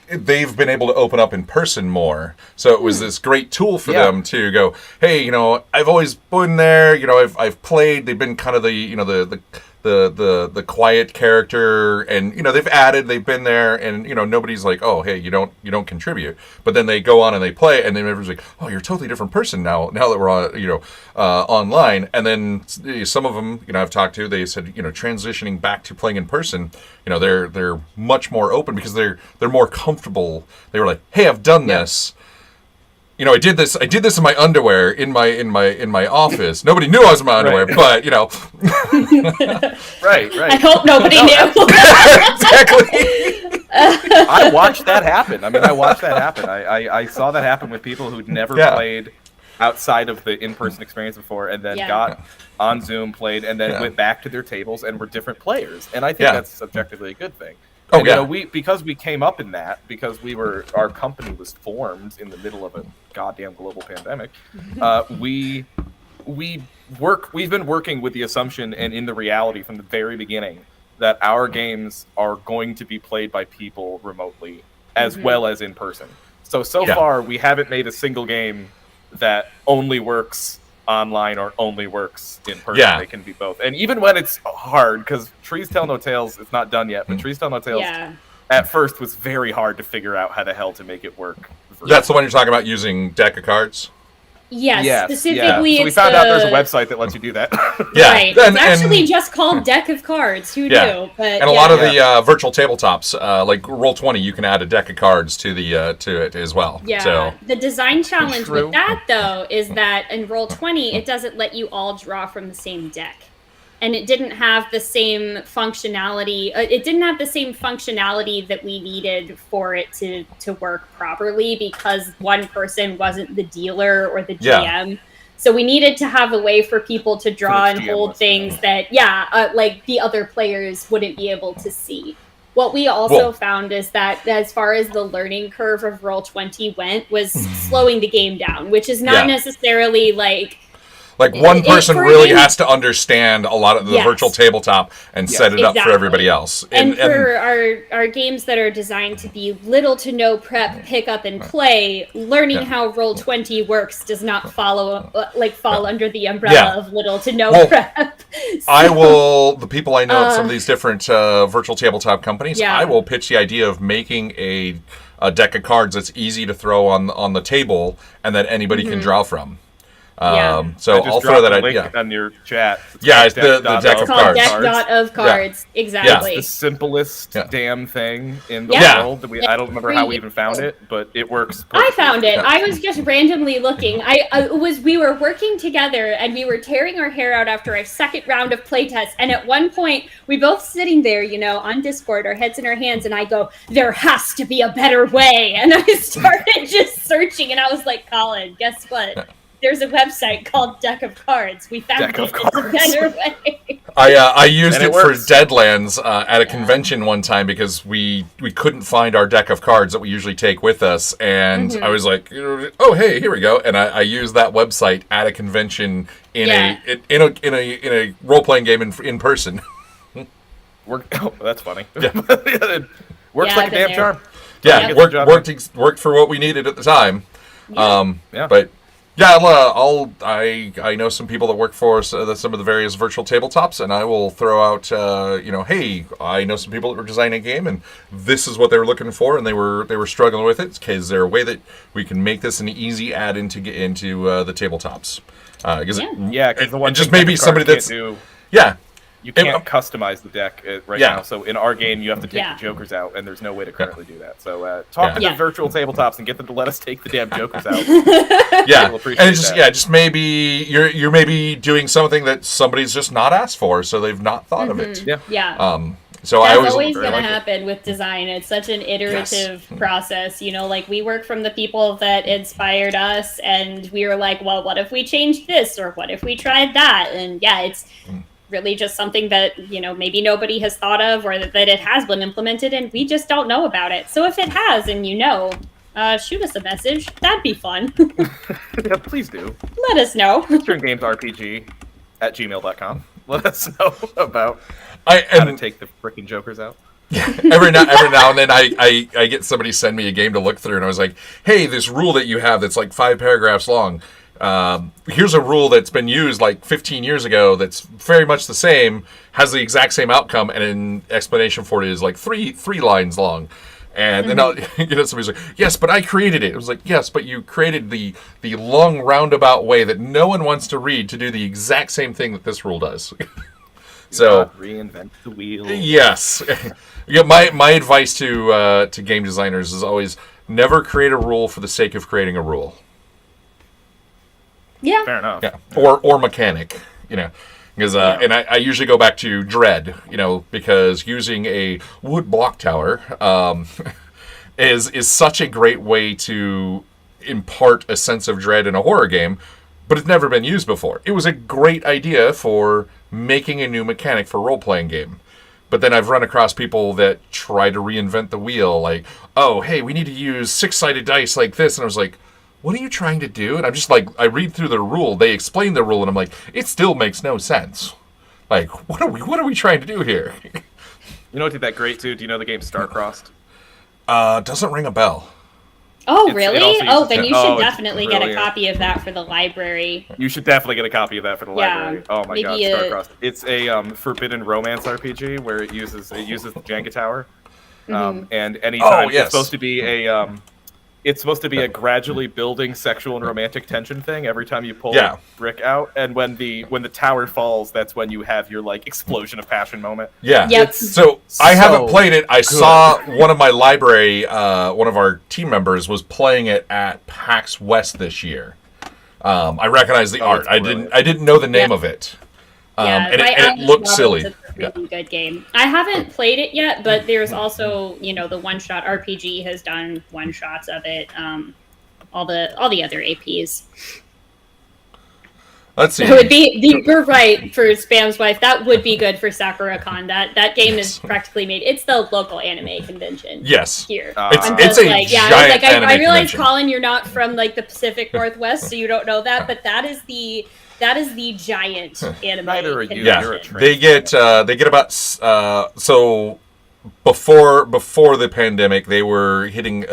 Speaker 1: they've been able to open up in person more. So it was this great tool for them to go, hey, I've always been there, I've played. They've been kind of the the quiet character, and they've been there, and nobody's like, oh hey, you don't contribute, but then they go on and they play, and then everyone's like, oh, you're a totally different person now that we're on online. And then some of them I've talked to, they said transitioning back to playing in person, they're much more open because they're more comfortable. They were like, hey, I've done this. I did this in my underwear in my office. Nobody knew I was in my underwear, but
Speaker 2: Right.
Speaker 3: I hope nobody knew.
Speaker 1: Exactly.
Speaker 2: I watched that happen. I saw that happen with people who'd never played outside of the in-person experience before, and then got on Zoom, played, and then went back to their tables and were different players. And I think that's subjectively a good thing.
Speaker 1: Oh,
Speaker 2: and, because we came up in that, because our company was formed in the middle of a goddamn global pandemic, we've been working with the assumption and in the reality from the very beginning that our games are going to be played by people remotely as well as in person. So far, we haven't made a single game that only works online or only works in person. They can be both. And even when it's hard, because Trees Tell No Tales, it's not done yet, but Trees Tell No Tales at first was very hard to figure out how the hell to make it work.
Speaker 1: That's the one you're talking about, using deck of cards?
Speaker 3: Yes, specifically.
Speaker 2: So we found out there's a website that lets you do that.
Speaker 3: Right. It's actually just called Deck of Cards. Who knew? But,
Speaker 1: and a lot of the virtual tabletops, like Roll20, you can add a deck of cards to it as well.
Speaker 3: Yeah.
Speaker 1: So.
Speaker 3: The design challenge with that, though, is that in Roll20, it doesn't let you all draw from the same deck. And it didn't have the same functionality. It didn't have the same functionality that we needed for it to work properly, because one person wasn't the dealer or the GM. So we needed to have a way for people to draw and hold things that, like the other players wouldn't be able to see. What we also found is that as far as the learning curve of Roll20 went, was slowing the game down, which is not necessarily like
Speaker 1: one person really has to understand a lot of the virtual tabletop and set it up for everybody else.
Speaker 3: And for our games that are designed to be little to no prep, pick up and play, learning how Roll20 works does not fall under the umbrella of little to no prep.
Speaker 1: The people I know at some of these different virtual tabletop companies, I will pitch the idea of making a deck of cards that's easy to throw on the table and that anybody can draw from. So I'll throw that
Speaker 2: link on your chat.
Speaker 1: It's the deck of cards.
Speaker 3: Deck cards. Exactly.
Speaker 2: It's the simplest damn thing in the world. I don't remember how we even found it, but it works perfectly.
Speaker 3: I found it. I was just randomly looking. We were working together and we were tearing our hair out after our second round of playtests. And at one point, we both sitting there, on Discord, our heads in our hands, and I go, there has to be a better way. And I started just searching, and I was like, Colin, guess what? There's a website called Deck of Cards. We found it's a better way.
Speaker 1: I used it for Deadlands at a convention one time because we couldn't find our deck of cards that we usually take with us, and I was like, oh hey, here we go, and I used that website at a convention in a role playing game in person.
Speaker 2: That's funny. It works like a damn charm.
Speaker 1: Worked for what we needed at the time. But. I know some people that work for some of the various virtual tabletops, and I will throw out, hey, I know some people that were designing a game, and this is what they were looking for, and they were struggling with it. Is there a way that we can make this an easy add into the tabletops? Because
Speaker 2: the one
Speaker 1: just maybe somebody that's
Speaker 2: you can't customize the deck now. So in our game, you have to take the jokers out, and there's no way to currently do that. So talk to the virtual tabletops and get them to let us take the damn jokers out.
Speaker 1: And it's just maybe you're maybe doing something that somebody's just not asked for, so they've not thought of it.
Speaker 3: So
Speaker 1: that's
Speaker 3: always going to happen with design. It's such an iterative process. We work from the people that inspired us, and we were like, well, what if we changed this, or what if we tried that? And it's really just something that maybe nobody has thought of, or that it has been implemented and we just don't know about it. So if it has, and shoot us a message. That'd be fun.
Speaker 2: Please do.
Speaker 3: Let us know.
Speaker 2: turngamesrpg@gmail.com. Let us know about how to take the frickin' jokers out.
Speaker 1: Every now and then I get somebody send me a game to look through, and I was like, hey, this rule that you have that's like 5 paragraphs long, Here's a rule that's been used like 15 years ago that's very much the same, has the exact same outcome, and an explanation for it is like three lines long. And then somebody's like, yes, but I created it. It was like, yes, but you created the long roundabout way that no one wants to read to do the exact same thing that this rule does. So
Speaker 2: reinvent the wheel.
Speaker 1: Yes. My advice to game designers is always never create a rule for the sake of creating a rule.
Speaker 3: Yeah.
Speaker 2: Fair enough.
Speaker 1: Yeah. Or mechanic, because and I usually go back to Dread, because using a wood block tower is such a great way to impart a sense of dread in a horror game, but it's never been used before. It was a great idea for making a new mechanic for a role-playing game. But then I've run across people that try to reinvent the wheel, like, oh, hey, we need to use 6-sided dice like this. And I was like, what are you trying to do? And I'm just like, I read through the rule, they explain the rule, and I'm like, it still makes no sense. Like, what are we trying to do here?
Speaker 2: You know what did that great too? Do you know the game Starcrossed?
Speaker 1: Doesn't ring a bell.
Speaker 3: Oh,
Speaker 2: It
Speaker 3: really?
Speaker 2: also
Speaker 3: Oh,
Speaker 2: uses-
Speaker 3: then you
Speaker 2: Oh,
Speaker 3: should
Speaker 2: it's
Speaker 3: definitely get a
Speaker 2: brilliant.
Speaker 3: copy of that for the library.
Speaker 2: You should definitely get a copy of that for the
Speaker 3: Yeah,
Speaker 2: library. Oh my god,
Speaker 3: maybe
Speaker 2: Starcrossed. It's a forbidden romance RPG where it uses the Jenga Tower. And anytime
Speaker 1: yes.
Speaker 2: it's supposed to be a gradually building sexual and romantic tension thing every time you pull a brick out, and when the tower falls, that's when you have your like explosion of passion moment.
Speaker 1: Yeah.
Speaker 3: Yep.
Speaker 1: So I haven't
Speaker 2: so
Speaker 1: played it. I saw one of my library, one of our team members was playing it at PAX West this year. I recognize the art.
Speaker 2: it's
Speaker 1: I
Speaker 2: brilliant.
Speaker 1: didn't know the name of it. And it looked silly.
Speaker 3: It's a really good game. I haven't played it yet, but there's also, the One Shot RPG has done one shots of it. All the other APs.
Speaker 1: Let's see.
Speaker 3: It would be you're right for Spam's wife. That would be good for SakuraCon. That game is practically made. It's the local anime convention.
Speaker 1: Yes.
Speaker 3: Here.
Speaker 1: It's a giant anime
Speaker 3: I realize,
Speaker 1: convention.
Speaker 3: Colin, you're not from like the Pacific Northwest, so you don't know that, but that is the giant anime
Speaker 2: Neither are you.
Speaker 3: convention.
Speaker 1: Yeah,
Speaker 2: You're a trans-
Speaker 1: they get about so before the pandemic they were hitting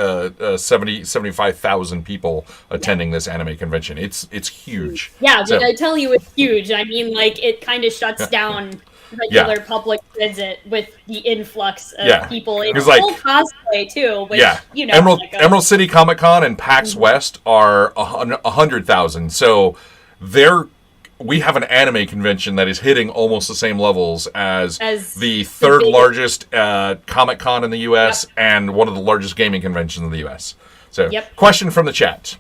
Speaker 1: 75,000 people attending this anime convention. It's huge.
Speaker 3: Yeah,
Speaker 1: So-
Speaker 3: did I tell you it's huge? I mean, like it kind of shuts down regular public visit with the influx of people in
Speaker 1: Because, like-
Speaker 3: full cosplay too. Which,
Speaker 1: Emerald City Comic Con and PAX West are 100,000. So we have an anime convention that is hitting almost the same levels as the third largest Comic Con in the U.S. and one of the largest gaming conventions in the U.S. So, question from the chat.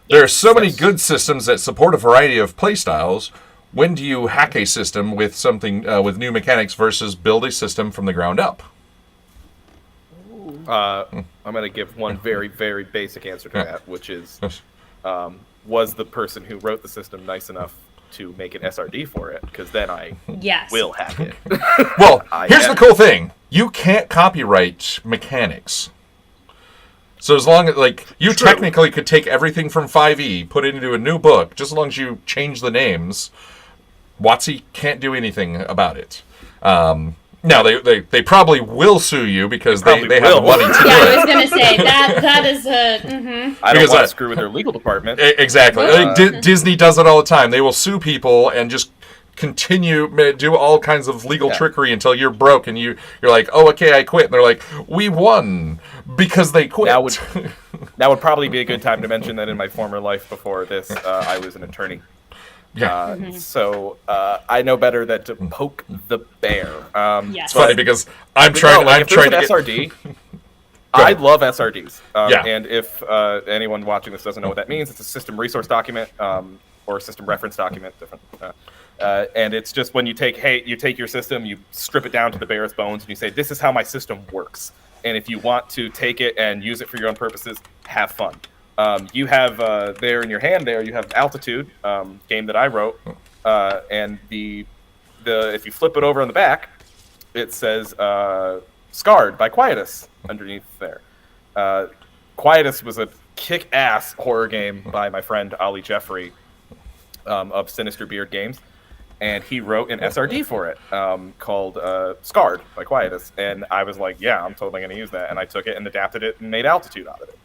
Speaker 1: There are so many good systems that support a variety of playstyles. When do you hack a system with something with new mechanics versus build a system from the ground up?
Speaker 2: I'm going to give one very, very basic answer to that, which is, was the person who wrote the system nice enough to make an SRD for it? Because then I will hack it.
Speaker 1: Well, here's the cool thing. You can't copyright mechanics. So as long as, you technically could take everything from 5e, put it into a new book, just as long as you change the names, WotC can't do anything about it. Now, they probably will sue you because they have the money to do it.
Speaker 3: I was going to say, that is a...
Speaker 2: I don't want to screw with their legal department.
Speaker 1: Exactly. Disney does it all the time. They will sue people and just do all kinds of legal trickery until you're broke and you're like, oh, okay, I quit. And they're like, we won because they quit.
Speaker 2: That would probably be a good time to mention that in my former life before this, I was an attorney.
Speaker 1: Yeah.
Speaker 2: So I know better than to poke the bear.
Speaker 1: It's funny because I'm trying to get
Speaker 2: SRD. I love SRDs. And if anyone watching this doesn't know what that means, it's a system resource document or a system reference document. Different. And it's just when you take your system, you strip it down to the barest bones, and you say, "This is how my system works." And if you want to take it and use it for your own purposes, have fun. You have there in your hand there, you have Altitude, game that I wrote, and the if you flip it over on the back, it says "Scarred" by Quietus underneath there. Quietus was a kick-ass horror game by my friend Ollie Jeffrey of Sinister Beard Games, and he wrote an SRD for it called "Scarred" by Quietus, and I was like, "Yeah, I'm totally going to use that," and I took it and adapted it and made Altitude out of it.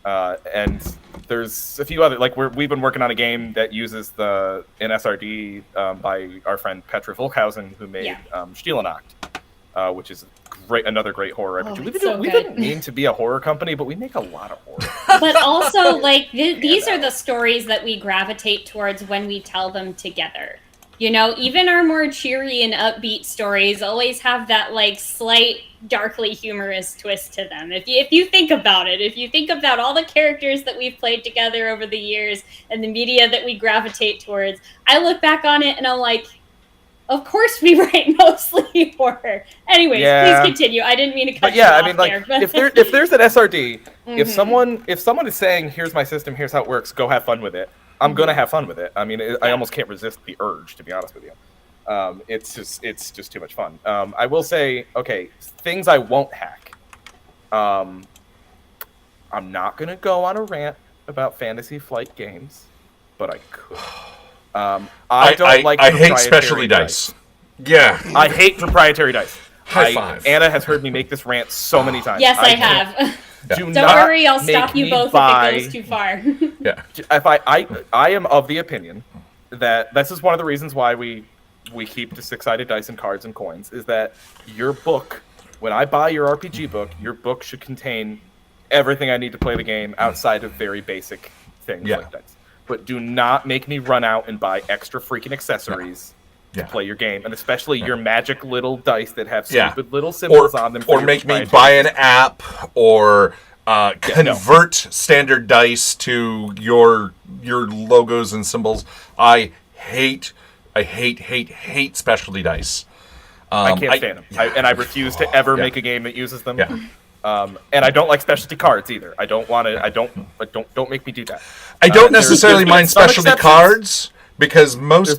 Speaker 2: And there's a few other, like we've been working on a game that uses an SRD by our friend Petra Volkhausen, who made Stilenacht, which is another great horror RPG. We didn't mean to be a horror company, but we make a lot of horror.
Speaker 3: But also, like, these are the stories that we gravitate towards when we tell them together. You know, even our more cheery and upbeat stories always have that, like, slight, darkly humorous twist to them. If you think about it, if you think about all the characters that we've played together over the years and the media that we gravitate towards, I look back on it and I'm like, of course we write mostly horror. Anyways, please continue. I didn't mean to cut you off.
Speaker 2: I mean, like, if there's an SRD, if someone is saying, here's my system, here's how it works, go have fun with it, I'm gonna have fun with it. I mean, I almost can't resist the urge, to be honest with you. It's just too much fun. I will say, okay, things I won't hack. I'm not gonna go on a rant about Fantasy Flight games, but I could.
Speaker 1: I hate specialty dice. Yeah.
Speaker 2: I hate proprietary dice.
Speaker 1: High five.
Speaker 2: Anna has heard me make this rant so many times.
Speaker 3: Yes, I have.
Speaker 2: Don't
Speaker 3: worry, I'll stop you both if it goes too far.
Speaker 2: Yeah. If I am of the opinion that this is one of the reasons why we keep the 6-sided dice and cards and coins, is that your book, when I buy your RPG book, your book should contain everything I need to play the game outside of very basic things like dice. But do not make me run out and buy extra freaking accessories to play your game, and especially your magic little dice that have stupid little symbols on them.
Speaker 1: Or make me buy an app, or convert standard dice to your logos and symbols. I hate specialty dice.
Speaker 2: I can't stand them, and I refuse to ever make a game that uses them. Yeah. And I don't like specialty cards either. I don't want to. Don't make me do that.
Speaker 1: I don't necessarily mind specialty cards because there's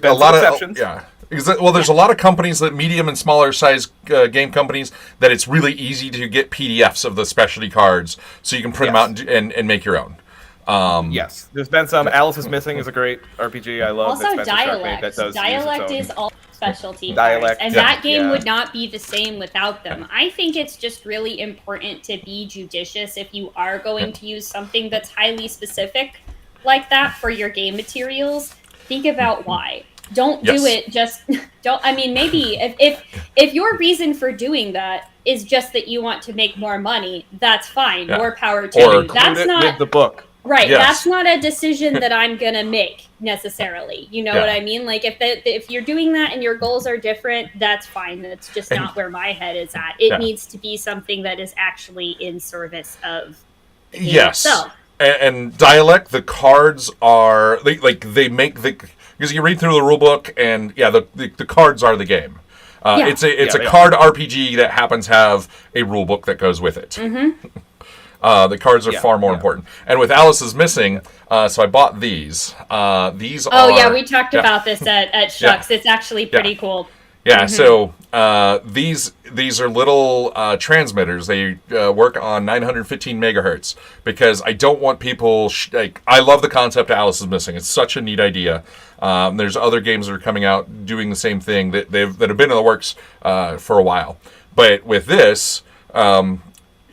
Speaker 1: a lot of companies, that medium and smaller size game companies, that it's really easy to get PDFs of the specialty cards, so you can print them out and make your own.
Speaker 2: Yes, there's been some. Alice is Missing is a great RPG. I love.
Speaker 3: Also, Dialect is all specialty cards, and that game would not be the same without them. I think it's just really important to be judicious if you are going to use something that's highly specific like that for your game materials. Think about why. Don't do it. Just don't. I mean, maybe if your reason for doing that is just that you want to make more money, that's fine. More power to you. That's not
Speaker 2: with the book.
Speaker 3: Right, that's not a decision that I'm gonna make necessarily. You know what I mean? Like if you're doing that and your goals are different, that's fine. That's just not where my head is at. It needs to be something that is actually in service of the game itself.
Speaker 1: And Dialect, the cards are they make because you read through the rule book and the cards are the game. It's a card RPG that happens to have a rule book that goes with it. Mm-hmm. The cards are far more important. And with Alice is Missing, so I bought these. These are...
Speaker 3: we talked about this at Shucks. It's actually pretty cool.
Speaker 1: Yeah, so these are little transmitters. They work on 915 megahertz because I don't want people... I love the concept of Alice is Missing. It's such a neat idea. There's other games that are coming out doing the same thing that have been in the works for a while. But with this...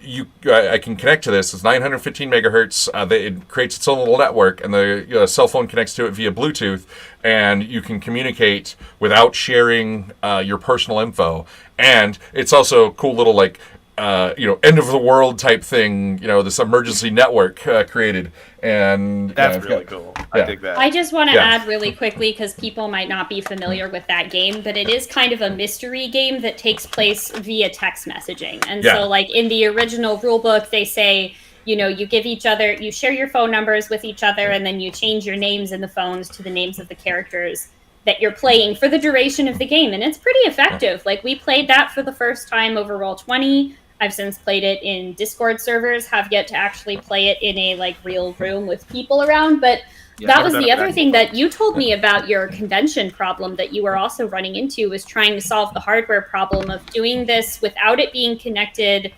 Speaker 1: I can connect to this. It's 915 megahertz. It creates its own little network, and the cell phone connects to it via Bluetooth, and you can communicate without sharing your personal info. And it's also a cool little end of the world type thing. This emergency network created, and
Speaker 2: that's really cool. I dig that.
Speaker 3: I just want to add really quickly because people might not be familiar with that game, but it is kind of a mystery game that takes place via text messaging. And so, like in the original rule book, they say, you give each other, you share your phone numbers with each other, and then you change your names in the phones to the names of the characters that you're playing for the duration of the game. And it's pretty effective. Like we played that for the first time over Roll20. I've since played it in Discord servers, have yet to actually play it in a real room with people around. But that was the other thing that you told me about your convention problem that you were also running into, was trying to solve the hardware problem of doing this without it being connected,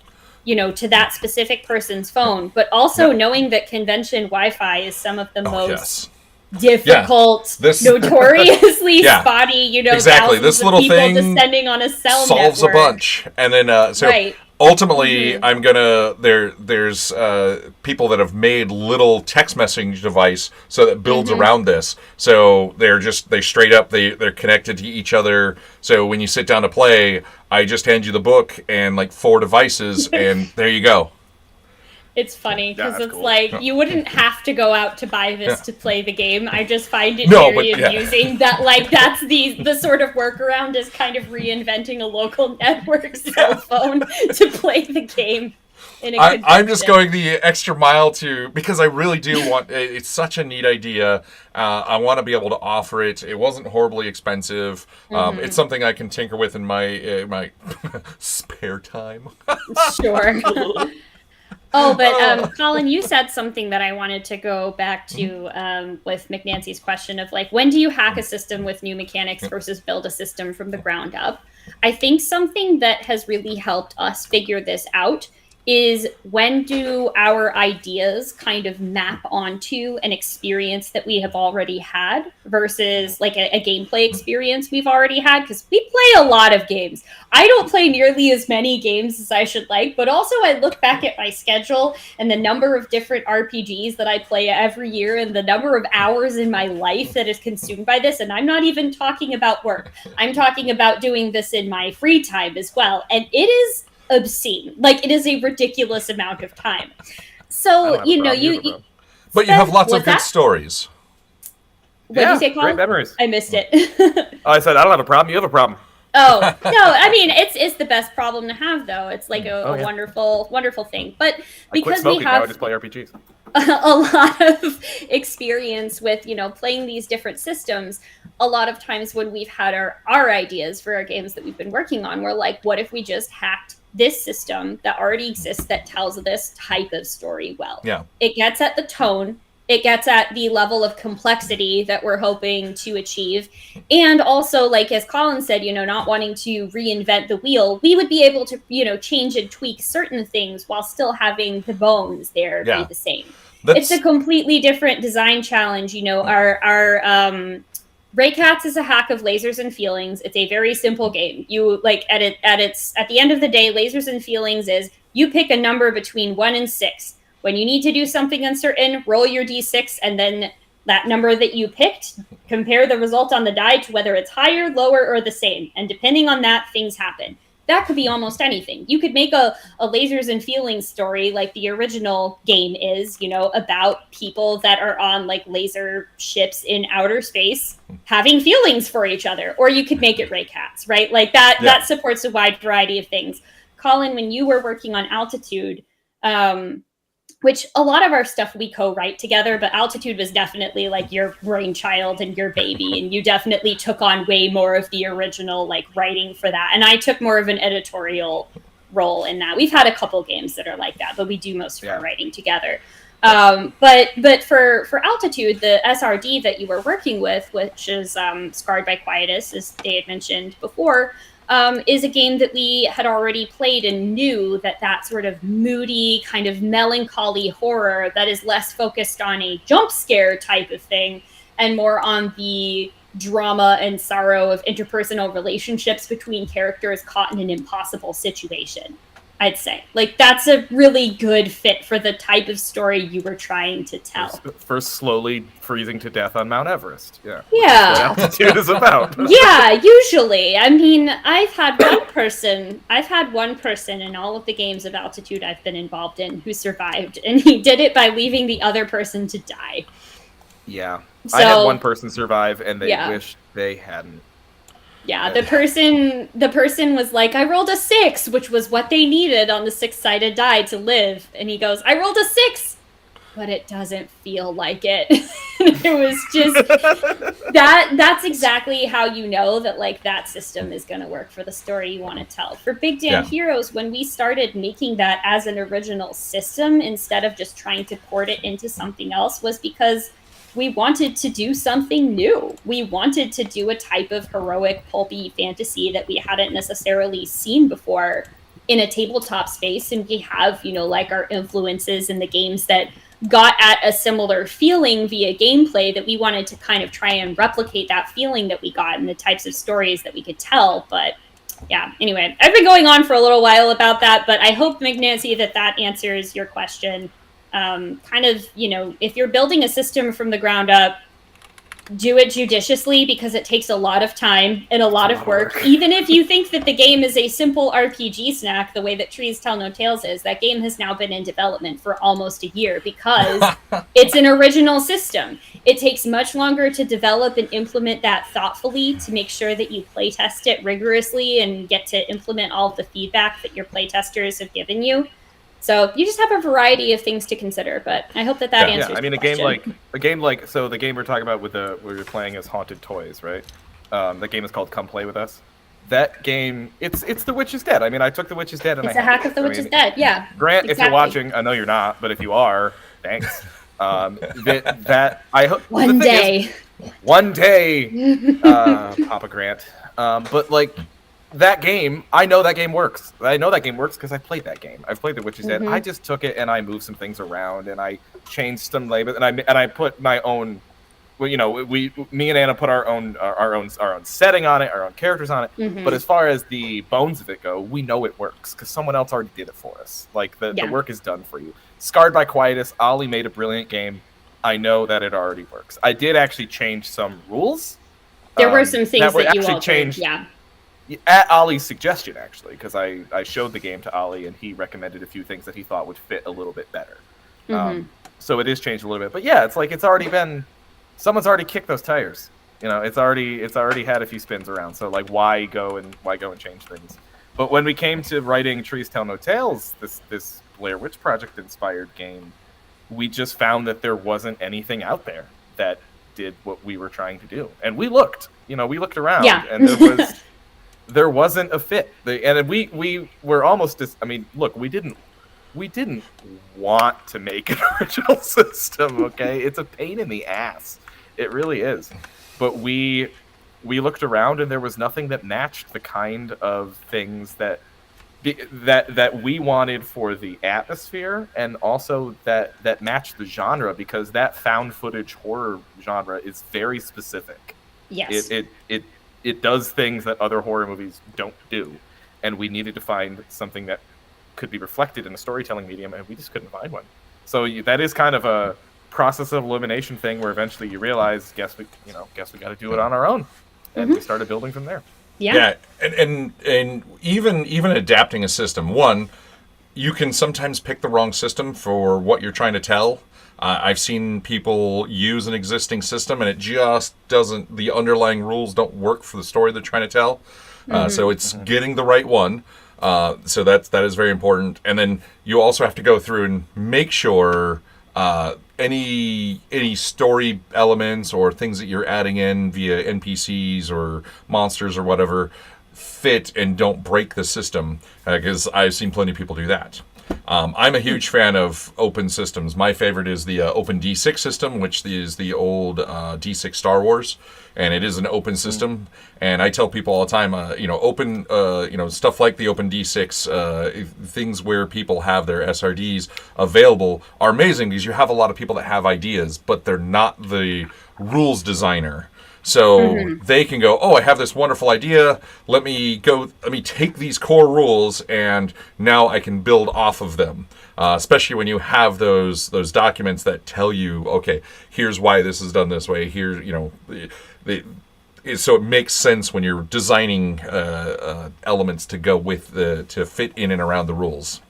Speaker 3: to that specific person's phone, but also knowing that convention Wi-Fi is some of the most difficult, notoriously spotty,
Speaker 1: exactly. This little
Speaker 3: people
Speaker 1: thing
Speaker 3: descending on a cell
Speaker 1: solves
Speaker 3: network.
Speaker 1: a bunch. And then ultimately, I'm gonna there's people that have made little text messaging device so that builds around this. So they straight up they're connected to each other. So when you sit down to play, I just hand you the book and like 4 devices, and there you go.
Speaker 3: It's funny because it's
Speaker 2: cool.
Speaker 3: like you wouldn't have to go out to buy this to play the game. I just find it
Speaker 1: No,
Speaker 3: very
Speaker 1: but, yeah.
Speaker 3: amusing that like that's the sort of workaround is kind of reinventing a local network cell phone to play the game.
Speaker 1: I'm just going the extra mile because I really do want. It's such a neat idea. I want to be able to offer it. It wasn't horribly expensive. It's something I can tinker with in my spare time.
Speaker 3: Sure. Oh, but Colin, you said something that I wanted to go back to with McNancy's question of like, when do you hack a system with new mechanics versus build a system from the ground up? I think something that has really helped us figure this out is when do our ideas kind of map onto an experience that we have already had versus like a gameplay experience we've already had, because we play a lot of games. I don't play nearly as many games as I should like, but also I look back at my schedule and the number of different RPGs that I play every year and the number of hours in my life that is consumed by this, and I'm not even talking about work. I'm talking about doing this in my free time as well, and it is obscene. Like, it is a ridiculous amount of time. So, you
Speaker 1: but you have lots of good stories.
Speaker 3: What did you say, Colin?
Speaker 2: Great memories.
Speaker 3: I missed it.
Speaker 2: I said I don't have a problem. You have a problem.
Speaker 3: Oh, no, I mean, it's the best problem to have, though. It's like a wonderful, wonderful thing. But because we
Speaker 2: now I
Speaker 3: have
Speaker 2: just play RPGs.
Speaker 3: a lot of experience with, playing these different systems, a lot of times when we've had our ideas for our games that we've been working on, we're like, what if we just hacked this system that already exists that tells this type of story well?
Speaker 1: Yeah.
Speaker 3: It gets at the tone. It gets at the level of complexity that we're hoping to achieve. And also, like, as Colin said, not wanting to reinvent the wheel, we would be able to, change and tweak certain things while still having the bones there be the same. It's a completely different design challenge. Our Raycats is a hack of lasers and feelings. It's a very simple game. You like at the end of the day, lasers and feelings is you pick a number between 1 and 6. When you need to do something uncertain, roll your d6, and then that number that you picked, compare the result on the die to whether it's higher, lower, or the same. And depending on that, things happen. That could be almost anything. You could make a lasers and feelings story like the original game is, about people that are on like laser ships in outer space having feelings for each other. Or you could make it Raycats, right? Like that supports a wide variety of things. Colin, when you were working on Altitude, which a lot of our stuff we co-write together, but Altitude was definitely like your brainchild and your baby, and you definitely took on way more of the original like writing for that. And I took more of an editorial role in that. We've had a couple games that are like that, but we do most of our writing together. But for Altitude, the SRD that you were working with, which is Scarred by Quietus, as they had mentioned before, is a game that we had already played and knew that sort of moody, kind of melancholy horror that is less focused on a jump scare type of thing and more on the drama and sorrow of interpersonal relationships between characters caught in an impossible situation, I'd say. Like, that's a really good fit for the type of story you were trying to tell.
Speaker 2: First slowly freezing to death on Mount Everest. Yeah.
Speaker 3: Yeah.
Speaker 2: That's what Altitude is about.
Speaker 3: Yeah, usually. I mean, I've had one person in all of the games of Altitude I've been involved in who survived, and he did it by leaving the other person to die.
Speaker 2: Yeah.
Speaker 3: So,
Speaker 2: I had one person survive, and they wished they hadn't.
Speaker 3: Yeah, the person was like, I rolled a 6, which was what they needed on the 6-sided die to live. And he goes, I rolled a 6, but it doesn't feel like it. It was just that's exactly how you know that like that system is going to work for the story you want to tell. For Big Damn Heroes, when we started making that as an original system instead of just trying to port it into something else, was because we wanted to do something new. We wanted to do a type of heroic, pulpy fantasy that we hadn't necessarily seen before in a tabletop space. And we have, like our influences in the games that got at a similar feeling via gameplay that we wanted to kind of try and replicate that feeling that we got in the types of stories that we could tell. But yeah, anyway, I've been going on for a little while about that, but I hope, McNancy, that answers your question. Kind of, if you're building a system from the ground up, do it judiciously because it takes a lot of time and a lot of work. Even if you think that the game is a simple RPG snack, the way that Trees Tell No Tales is, that game has now been in development for almost a year because it's an original system. It takes much longer to develop and implement that thoughtfully to make sure that you playtest it rigorously and get to implement all of the feedback that your playtesters have given you. So you just have a variety of things to consider, but I hope that answers.
Speaker 2: Yeah, I mean, a game like so the game we're talking about with we were playing as Haunted Toys, right? The game is called Come Play With Us. That game, it's The Witch is Dead. I mean, I took The Witch is Dead and
Speaker 3: it's a hack of The Witch is Dead. Yeah.
Speaker 2: Grant, if you're watching, I know you're not, but if you are, thanks. That I hope
Speaker 3: one day,
Speaker 2: Papa Grant. But like. That game, I know that game works. I know that game works because I played that game. I've played The Witch's Dead. I just took it and I moved some things around and I changed some labels and I put my own. Well, me and Anna put our own setting on it, our own characters on it. But as far as the bones of it go, we know it works because someone else already did it for us. Like the work is done for you. Scarred by Quietus, Ollie made a brilliant game. I know that it already works. I did actually change some rules.
Speaker 3: There were some things that you all
Speaker 2: changed.
Speaker 3: Yeah.
Speaker 2: At Ollie's suggestion, actually, because I showed the game to Ollie and he recommended a few things that he thought would fit a little bit better. So it is changed a little bit, but yeah, it's like someone's already kicked those tires. It's already had a few spins around. So like, why go and change things? But when we came to writing Trees Tell No Tales, this Blair Witch Project inspired game, we just found that there wasn't anything out there that did what we were trying to do, and we looked around, and there wasn't a fit. And we were almost look, we didn't want to make an original system, okay? It's a pain in the ass. It really is. But we looked around and there was nothing that matched the kind of things that we wanted for the atmosphere, and also that matched the genre, because that found footage horror genre is very specific.
Speaker 3: Yes.
Speaker 2: It does things that other horror movies don't do, and we needed to find something that could be reflected in a storytelling medium, and we just couldn't find one. So that is kind of a process of elimination thing, where eventually you realize, guess we got to do it on our own, and we started building from there.
Speaker 3: Yeah,
Speaker 1: and even adapting a system, one, you can sometimes pick the wrong system for what you're trying to tell. I've seen people use an existing system and it just doesn't, the underlying rules don't work for the story they're trying to tell. So it's getting the right one. So that is very important. And then you also have to go through and make sure any story elements or things that you're adding in via NPCs or monsters or whatever fit and don't break the system, because I've seen plenty of people do that. I'm a huge fan of open systems. My favorite is the Open D6 system, which is the old D6 Star Wars, and it is an open system. And I tell people all the time, open, stuff like the Open D6, things where people have their SRDs available are amazing, because you have a lot of people that have ideas, but they're not the rules designer. So they can go, I have this wonderful idea. Let me take these core rules, and now I can build off of them. Especially when you have those documents that tell you, okay, here's why this is done this way. Here, so it makes sense when you're designing elements to go with to fit in and around the rules.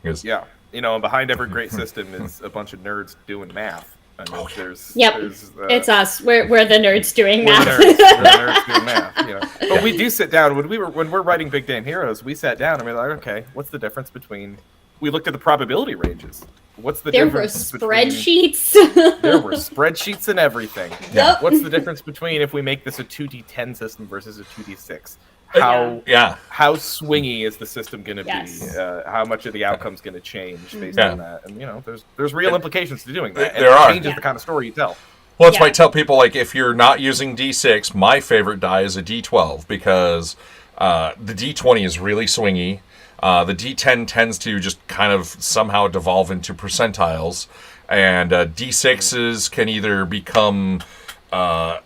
Speaker 2: Behind every great system is a bunch of nerds doing math.
Speaker 3: It's us. We're the nerds doing math.
Speaker 2: We're the nerds doing math. But we do sit down when we're writing Big Damn Heroes. We sat down and we're like, okay, what's the difference between? We looked at the probability ranges. What's the difference?
Speaker 3: There were spreadsheets.
Speaker 2: There were spreadsheets and everything.
Speaker 3: Yep.
Speaker 2: What's the difference between if we make this a 2d10 system versus a 2d6? How swingy is the system going to be? How much of the outcome's going to change based on that? And there's real implications to doing that. And it changes the kind of story you tell.
Speaker 1: Well, that's why I tell people, like, if you're not using D6, my favorite die is a D12, because the D20 is really swingy. The D10 tends to just kind of somehow devolve into percentiles, and D6s can either become a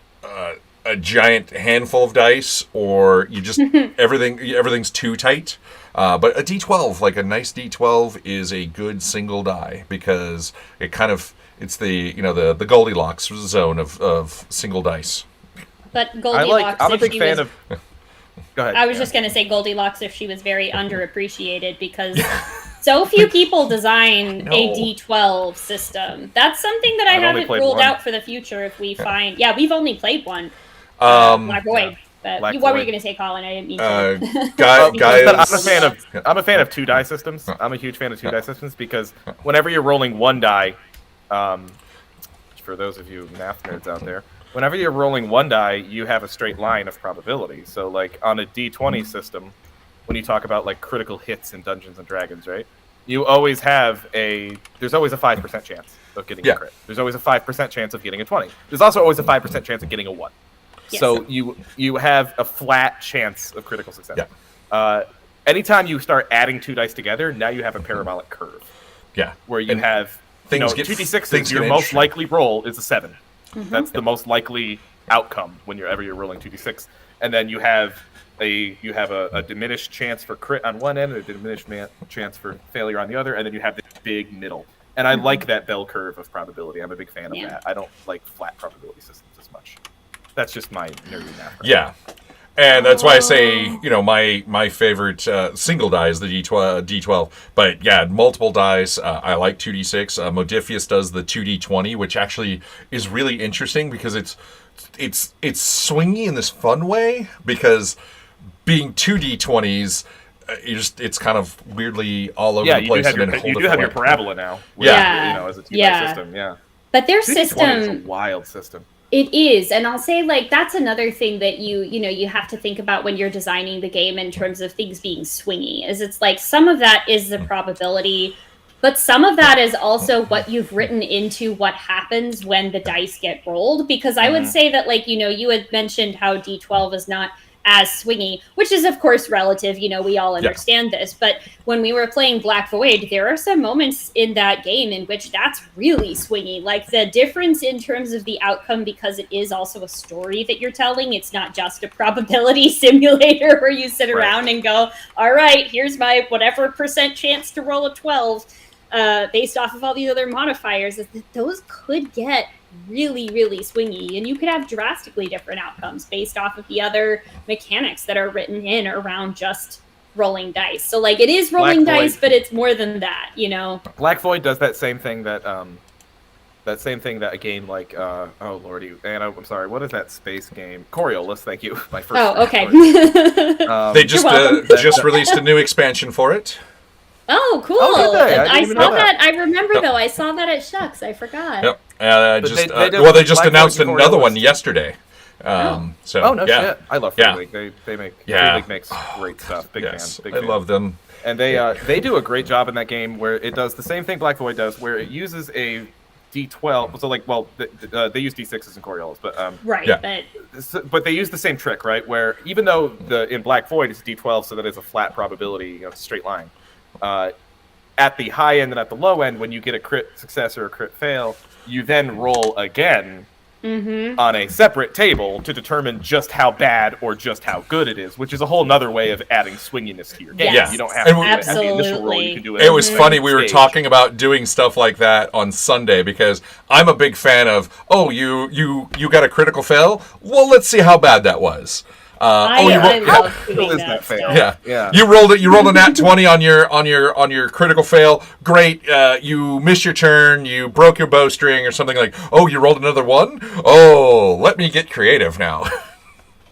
Speaker 1: a giant handful of dice, or you just everything's too tight. But a D12, like a nice D12, is a good single die because it's the the Goldilocks zone of single dice.
Speaker 3: But Goldilocks,
Speaker 2: I'm a big fan of. Go ahead.
Speaker 3: I was just going to say Goldilocks if she was very underappreciated because so few people design a D12 system. That's something that I haven't ruled out for the future if we find... Yeah, we've only played one. Black Void. But what were you going to say, Colin? I didn't mean to.
Speaker 1: Guys,
Speaker 2: I'm a fan of 2-die systems. I'm a huge fan of 2-die systems because whenever you're rolling 1 die, for those of you math nerds out there, whenever you're rolling 1 die, you have a straight line of probability. So, like, on a D20 system, when you talk about, like, critical hits in Dungeons & Dragons, right? You always have there's always a 5% chance of getting a crit. There's always a 5% chance of getting a 20. There's also always a 5% chance of getting a 1. Yes. So you have a flat chance of critical success. Yeah. Anytime you start adding 2 dice together, now you have a parabolic curve.
Speaker 1: Yeah.
Speaker 2: Where you have 2d6s, your most likely roll is a 7. Mm-hmm. That's the most likely outcome whenever you're rolling 2d6, and then you have a diminished chance for crit on one end, and a diminished chance for failure on the other, and then you have this big middle. And I like that bell curve of probability. I'm a big fan of that. I don't like flat probability systems as much. That's just my nerdy math.
Speaker 1: Yeah, and that's why I say my favorite single die is the D12. But yeah, multiple dice. I like 2d6. Modiphius does the 2d20, which actually is really interesting because it's swingy in this fun way because being 2d20s. It's kind of weirdly all over the place.
Speaker 2: You do have your parabola now. As a 2-die system. Yeah,
Speaker 3: but their system
Speaker 2: is a wild system.
Speaker 3: It is, and I'll say that's another thing that you have to think about when you're designing the game in terms of things being swingy. Is it's like some of that is the probability, but some of that is also what you've written into what happens when the dice get rolled. Because I would say that you had mentioned how D12 is not as swingy, which is of course relative, we all understand this, but when we were playing Black Void, there are some moments in that game in which that's really swingy, like the difference in terms of the outcome, because it is also a story that you're telling. It's not just a probability simulator where you sit around and go, all right, here's my whatever percent chance to roll a 12 based off of all these other modifiers. Those could get really, really swingy, and you could have drastically different outcomes based off of the other mechanics that are written in around just rolling dice. So it is rolling dice, but it's more than that,
Speaker 2: Black Void does that same thing that a game like oh lordy, and I'm sorry, what is that space game? Coriolis, thank you. My first.
Speaker 3: Oh, okay.
Speaker 1: They just released a new expansion for it.
Speaker 3: Oh, cool! I saw that. I remember though. I saw that at Shucks. I forgot.
Speaker 1: Yep. They just announced another one yesterday. No shit!
Speaker 2: I love Free League. They make Free League makes great stuff. Big fan.
Speaker 1: I love them.
Speaker 2: And they do a great job in that game where it does the same thing Black Void does, where it uses a D12. So they use D6s in Coriolis, but but they use the same trick, right? Where even though in Black Void it's D12, so that it's a flat probability, straight line. At the high end and at the low end, when you get a crit success or a crit fail, you then roll again on a separate table to determine just how bad or just how good it is, which is a whole nother way of adding swinginess to your game.
Speaker 3: Yes.
Speaker 2: You don't have to do it at the initial roll. You can do it.
Speaker 1: It was funny. We were talking about doing stuff like that on Sunday because I'm a big fan of, you got a critical fail? Well, let's see how bad that was.
Speaker 3: I love doing that stuff.
Speaker 1: Yeah. You rolled a nat 20 on your critical fail. Great. You missed your turn. You broke your bowstring or something like. Oh, you rolled another one. Oh, let me get creative now.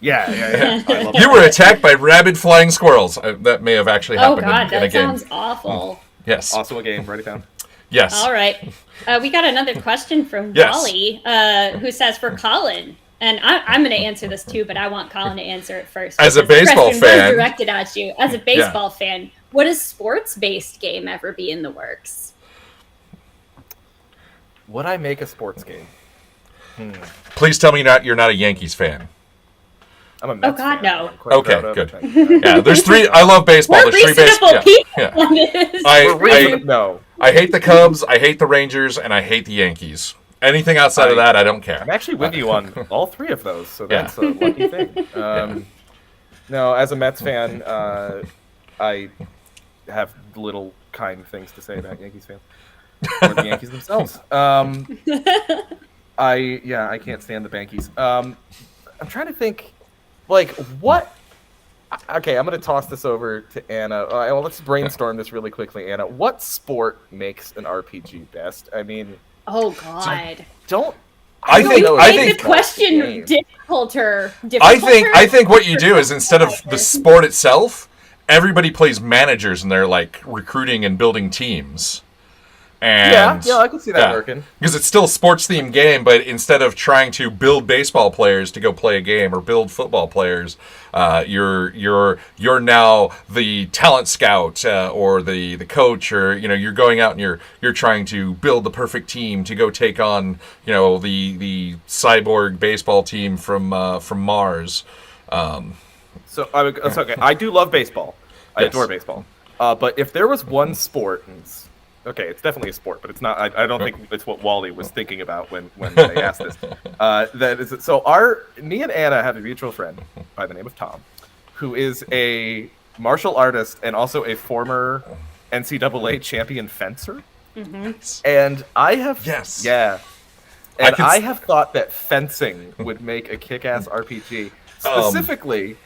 Speaker 2: Yeah. I love
Speaker 1: you were attacked by rabid flying squirrels. That may have actually happened in a game.
Speaker 3: That sounds awful.
Speaker 1: Yes.
Speaker 2: Also a game. Write it down.
Speaker 1: Yes.
Speaker 3: All right. We got another question from Wally, who says for Colin. And I'm going to answer this too, but I want Colin to answer it first.
Speaker 1: As a baseball fan,
Speaker 3: directed at you. As a baseball fan, would a sports-based game ever be in the works?
Speaker 2: Would I make a sports game?
Speaker 1: Please tell me you're not a Yankees fan.
Speaker 2: I'm a Mets fan.
Speaker 3: No.
Speaker 1: Okay, good. Yeah, there's three. I love baseball.
Speaker 3: We're
Speaker 1: there's
Speaker 3: reasonable
Speaker 1: three
Speaker 3: people.
Speaker 1: I hate the Cubs. I hate the Rangers, and I hate the Yankees. Anything outside of that, I don't care.
Speaker 2: I'm actually with you on all three of those, so that's a lucky thing. No, as a Mets fan, I have little kind things to say about Yankees fans or the Yankees themselves. I can't stand the Bankies. I'm trying to think, like, what. Okay, I'm going to toss this over to Anna. Let's brainstorm this really quickly, Anna. What sport makes an RPG best? I mean,
Speaker 3: Oh God!
Speaker 1: I think
Speaker 3: the question difficulter.
Speaker 1: I think what you do is instead of the sport itself, everybody plays managers and they're like recruiting and building teams. And
Speaker 2: yeah, I can see that working.
Speaker 1: Because it's still a sports themed game, but instead of trying to build baseball players to go play a game or build football players, you're now the talent scout or the coach, or you're going out and you're trying to build the perfect team to go take on the cyborg baseball team from Mars.
Speaker 2: So it's okay. I do love baseball. I adore baseball. But if there was one sport. Okay, it's definitely a sport, but it's not. I don't think it's what Wally was thinking about when they asked this. Me and Anna have a mutual friend by the name of Tom, who is a martial artist and also a former NCAA champion fencer.
Speaker 3: Mm-hmm.
Speaker 2: And I have I have thought that fencing would make a kick-ass RPG, specifically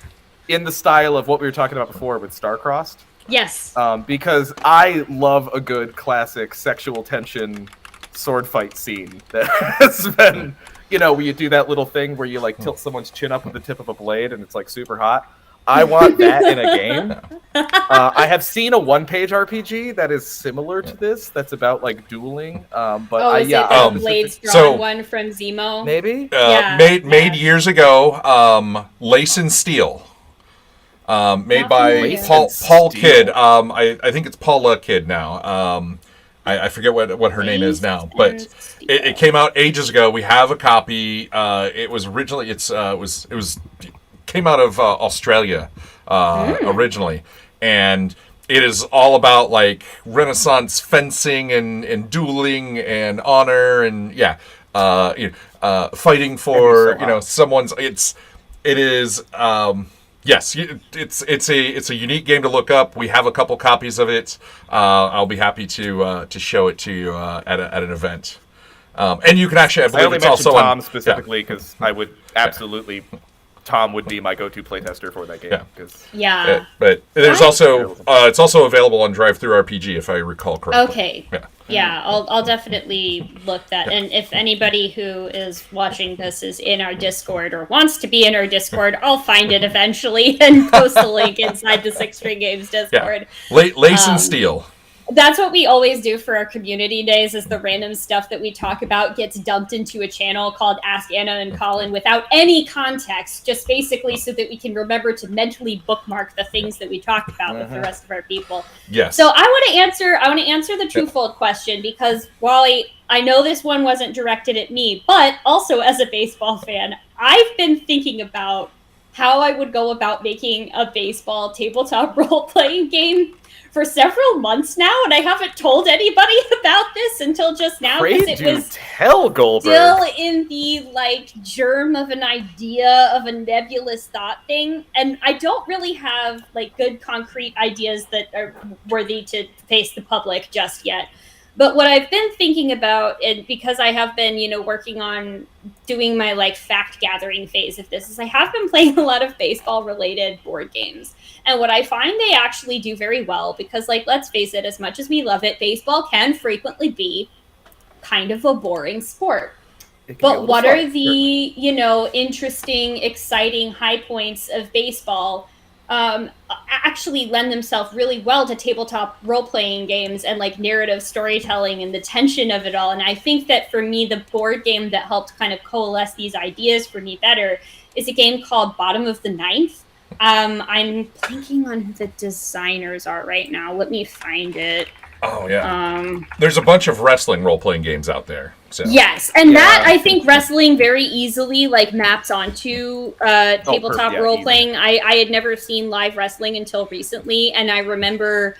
Speaker 2: in the style of what we were talking about before with Starcrossed.
Speaker 3: Yes.
Speaker 2: Because I love a good classic sexual tension sword fight scene that has been, where you do that little thing where you like tilt someone's chin up with the tip of a blade and it's like super hot. I want that in a game. I have seen a one-page RPG that is similar to this. That's about like dueling.
Speaker 3: Is it the blade-drawn one from Zemo?
Speaker 2: Maybe.
Speaker 1: Made years ago. Lace and Steel. Made by Paul Kidd. I think it's Paula Kidd now. I forget what her name is now, but it came out ages ago. We have a copy. It was originally came out of Australia originally, and it is all about like Renaissance fencing and dueling and honor and fighting for someone's. It is. Yes, it's a unique game to look up. We have a couple copies of it. I'll be happy to show it to you at an event. And you can actually, I believe it's also
Speaker 2: Tom specifically because I would absolutely. Tom would be my go-to playtester for that game.
Speaker 1: But there's also it's also available on DriveThruRPG if I recall correctly.
Speaker 3: Okay. Yeah, I'll definitely look that. And if anybody who is watching this is in our Discord or wants to be in our Discord, I'll find it eventually and post the link inside the Six String Games Discord.
Speaker 1: Lace and Steel.
Speaker 3: That's what we always do for our community days, is the random stuff that we talk about gets dumped into a channel called Ask Anna and Colin without any context, just basically so that we can remember to mentally bookmark the things that we talked about with the rest of our people.
Speaker 1: Yes.
Speaker 3: So I want to answer the twofold question, because Wally, I know this one wasn't directed at me, but also as a baseball fan, I've been thinking about how I would go about making a baseball tabletop role-playing game for several months now, and I haven't told anybody about this until just now, because it was
Speaker 2: tell Goldberg.
Speaker 3: Still in the germ of an idea of a nebulous thought thing, and I don't really have good concrete ideas that are worthy to face the public just yet. But what I've been thinking about, and because I have been, working on doing my fact gathering phase of this, is I have been playing a lot of baseball related board games. And what I find they actually do very well, because let's face it, as much as we love it, baseball can frequently be kind of a boring sport. But what are the, interesting, exciting high points of baseball actually lend themselves really well to tabletop role-playing games and narrative storytelling and the tension of it all. And I think that for me, the board game that helped kind of coalesce these ideas for me better is a game called Bottom of the Ninth. I'm blanking on who the designers are right now. Let me find it.
Speaker 1: Oh, yeah. There's a bunch of wrestling role-playing games out there. So.
Speaker 3: Yes, and that, I think, wrestling very easily, maps onto tabletop role-playing. I had never seen live wrestling until recently, and I remember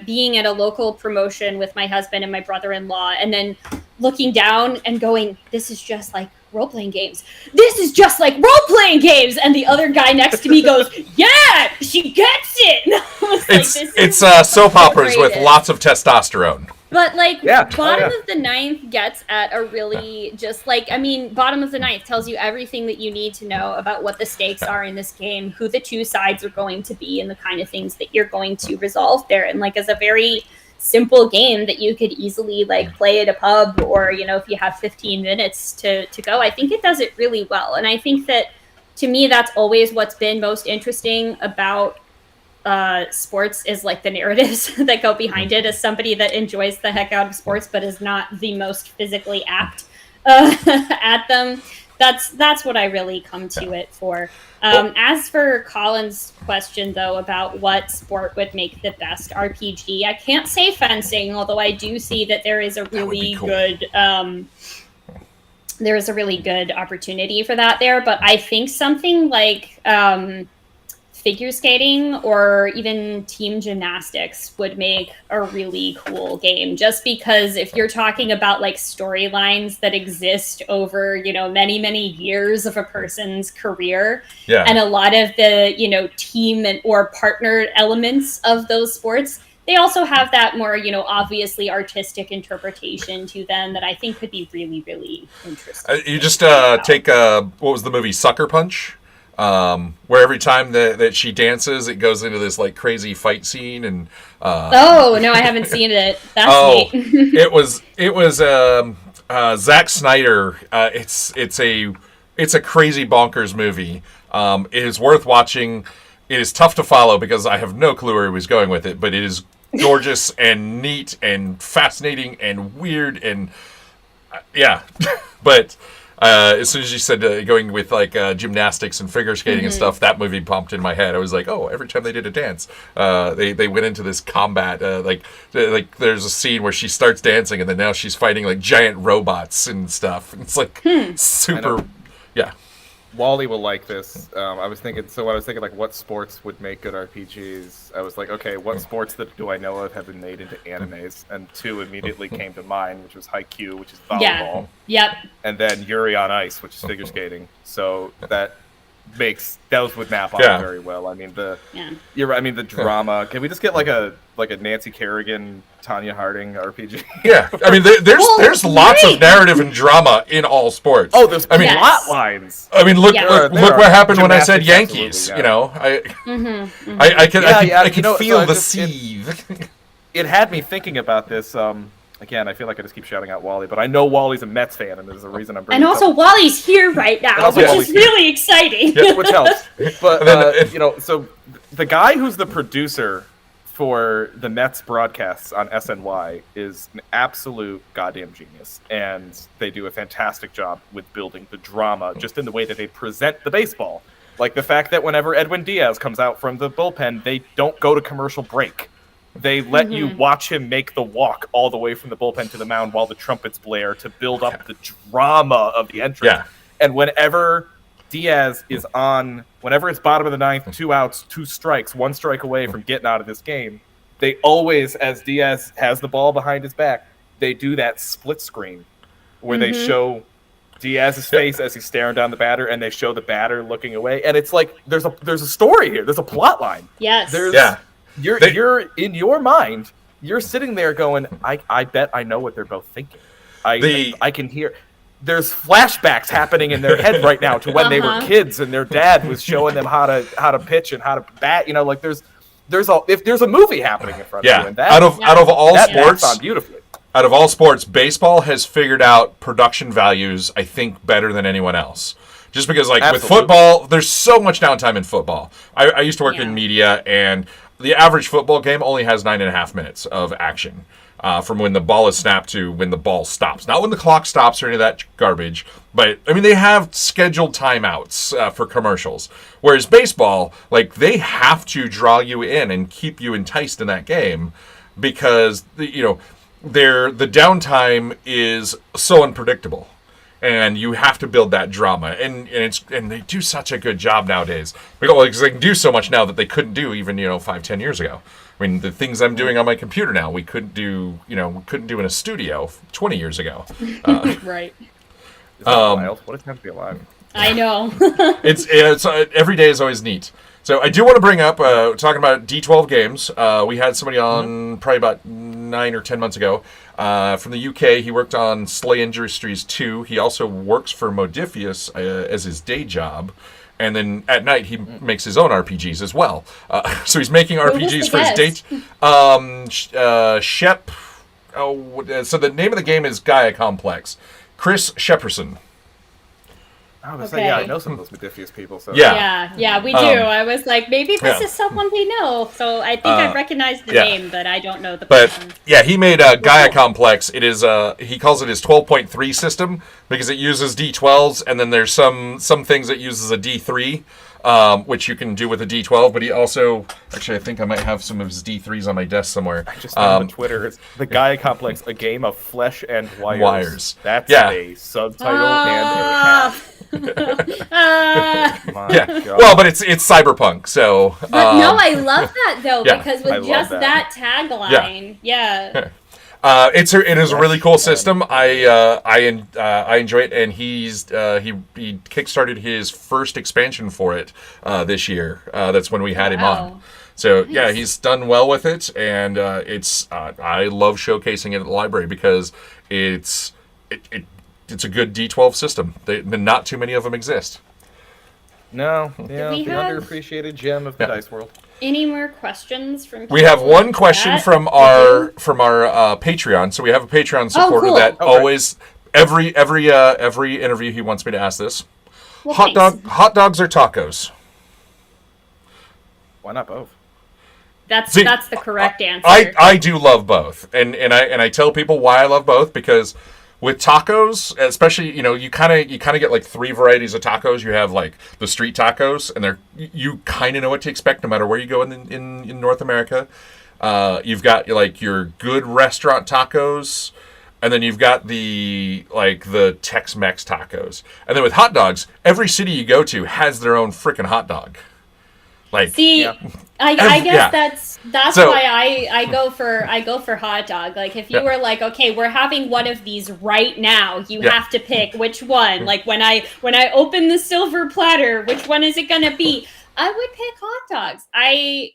Speaker 3: being at a local promotion with my husband and my brother-in-law, and then looking down and going, this is just like role-playing games. This is just like role-playing games. And the other guy next to me goes, yeah, she gets it. And I was
Speaker 1: it's soap operas with lots of testosterone.
Speaker 3: But, like, bottom
Speaker 2: of
Speaker 3: the ninth gets at a really just, like, I mean, bottom of the ninth tells you everything that you need to know about what the stakes are in this game, who the two sides are going to be, and the kind of things that you're going to resolve there. And, like, as a very simple game that you could easily, like, play at a pub or, you know, if you have 15 minutes to go, I think it does it really well. And I think that, to me, that's always what's been most interesting about sports is like the narratives that go behind it. As somebody that enjoys the heck out of sports but is not the most physically apt at them, that's what I really come to it for. As for Colin's question though about what sport would make the best RPG, I can't say fencing, although I do see that there is a really good there is a really good opportunity for that there. But I think something like figure skating or even team gymnastics would make a really cool game, just because if you're talking about like storylines that exist over, you know, many years of a person's career, and a lot of the, you know, team and or partner elements of those sports, they also have that more, you know, obviously artistic interpretation to them that I think could be really interesting.
Speaker 1: You just take what was the movie Sucker Punch? Where every time that she dances, it goes into this like crazy fight scene, and
Speaker 3: oh no, I haven't seen it. That's neat.
Speaker 1: it was Zack Snyder. It's a crazy bonkers movie. It is worth watching. It is tough to follow because I have no clue where he was going with it, but it is gorgeous and neat and fascinating and weird and but. As soon as you said going with like gymnastics and figure skating and stuff, that movie popped in my head. I was like, oh, every time they did a dance, they went into this combat. Like there's a scene where she starts dancing and then now she's fighting like giant robots and stuff. It's like super, yeah.
Speaker 2: Wally will like this. I was thinking like what sports would make good RPGs. I was like, okay, what sports that do I know of have been made into animes? And two immediately came to mind, which was Haikyuu, which is volleyball.
Speaker 3: Yep.
Speaker 2: And then Yuri on Ice, which is figure skating. So those would map on very well. I mean you're right. I mean the drama. Can we just get like a Nancy Kerrigan, Tanya Harding RPG?
Speaker 1: Yeah, I mean there's lots of narrative and drama in all sports.
Speaker 2: Oh, there's plot lines.
Speaker 1: I mean look what happened when I said Yankees. You know, I can feel the seethe.
Speaker 2: It had me thinking about this. Again, I feel like I just keep shouting out Wally, but I know Wally's a Mets fan, and there's a reason I'm bringing
Speaker 3: it up. And also, Wally's here right now, which is really exciting.
Speaker 2: Yeah, which helps. But, you know, so the guy who's the producer for the Mets broadcasts on SNY is an absolute goddamn genius, and they do a fantastic job with building the drama just in the way that they present the baseball. Like the fact that whenever Edwin Diaz comes out from the bullpen, they don't go to commercial break. They let you watch him make the walk all the way from the bullpen to the mound while the trumpets blare to build up the drama of the entrance. Yeah. And whenever Diaz is on, whenever it's bottom of the ninth, 2 outs, 2 strikes, 1 strike away from getting out of this game, they always, as Diaz has the ball behind his back, they do that split screen where they show Diaz's face as he's staring down the batter, and they show the batter looking away. And it's like there's a story here. There's a plot line.
Speaker 3: Yes.
Speaker 2: You're in your mind, you're sitting there going, I bet I know what they're both thinking. I can hear. There's flashbacks happening in their head right now to when they were kids and their dad was showing them how to pitch and how to bat. You know, like there's a movie happening in front of you. And that,
Speaker 1: out of all sports,
Speaker 2: on beautifully.
Speaker 1: Out of all sports, baseball has figured out production values, I think, better than anyone else. Just because, like, with football, there's so much downtime in football. I used to work in media, and the average football game only has 9.5 minutes of action from when the ball is snapped to when the ball stops. Not when the clock stops or any of that garbage, but, I mean, they have scheduled timeouts for commercials. Whereas baseball, like, they have to draw you in and keep you enticed in that game because, you know, the downtime is so unpredictable. And you have to build that drama, and they do such a good job nowadays. Because they can do so much now that they couldn't do even 5-10 years ago. I mean, the things I'm doing on my computer now, we couldn't do in a studio 20 years ago.
Speaker 3: Right.
Speaker 2: Is that wild? What does it have to be alive?
Speaker 3: I know.
Speaker 1: It's every day is always neat. So I do want to bring up talking about D12 games. We had somebody on probably about 9 or 10 months ago from the UK. He worked on Slay Industries 2. He also works for Modifius as his day job. And then at night, he makes his own RPGs as well. So he's making RPGs for his date. Shep. So the name of the game is Gaia Complex. Chris Shepperson.
Speaker 2: I was saying, yeah, I know some of those Modifius people. So
Speaker 3: Yeah, we do. I was like, maybe this is someone we know. So I think I recognize the name, but I don't know the person.
Speaker 1: But yeah, he made Gaia Complex. It is he calls it his 12.3 system because it uses D12s, and then there's some things that uses a D3, which you can do with a D12. But he also, actually, I think I might have some of his D3s on my desk somewhere.
Speaker 2: I just found on Twitter. It's the Gaia Complex, a game of flesh and wires. That's a subtitle and a hat.
Speaker 1: Well, but it's cyberpunk, so.
Speaker 3: But no, I love that though because with just that tagline,
Speaker 1: it is a really cool system. I enjoy it, and he kickstarted his first expansion for it this year. That's when we had him on. So nice. He's done well with it, and it's I love showcasing it at the library because it's a good D12 system. Not too many of them exist.
Speaker 2: No, the underappreciated gem of the dice world.
Speaker 3: Any more questions from people?
Speaker 1: We have one question from our Patreon. So we have a Patreon supporter that always every interview he wants me to ask this.
Speaker 3: Well,
Speaker 1: hot dogs or tacos?
Speaker 2: Why not both?
Speaker 3: That's the correct answer.
Speaker 1: I do love both, and I tell people why I love both because with tacos, especially you kind of get like 3 varieties of tacos. You have like the street tacos, and you kind of know what to expect no matter where you go in North America. You've got like your good restaurant tacos, and then you've got the Tex-Mex tacos, and then with hot dogs, every city you go to has their own freaking hot dog. Like,
Speaker 3: I guess that's why I go for hot dog. Like if you were like, okay, we're having one of these right now, you have to pick which one. Like when I open the silver platter, which one is it gonna be? I would pick hot dogs. I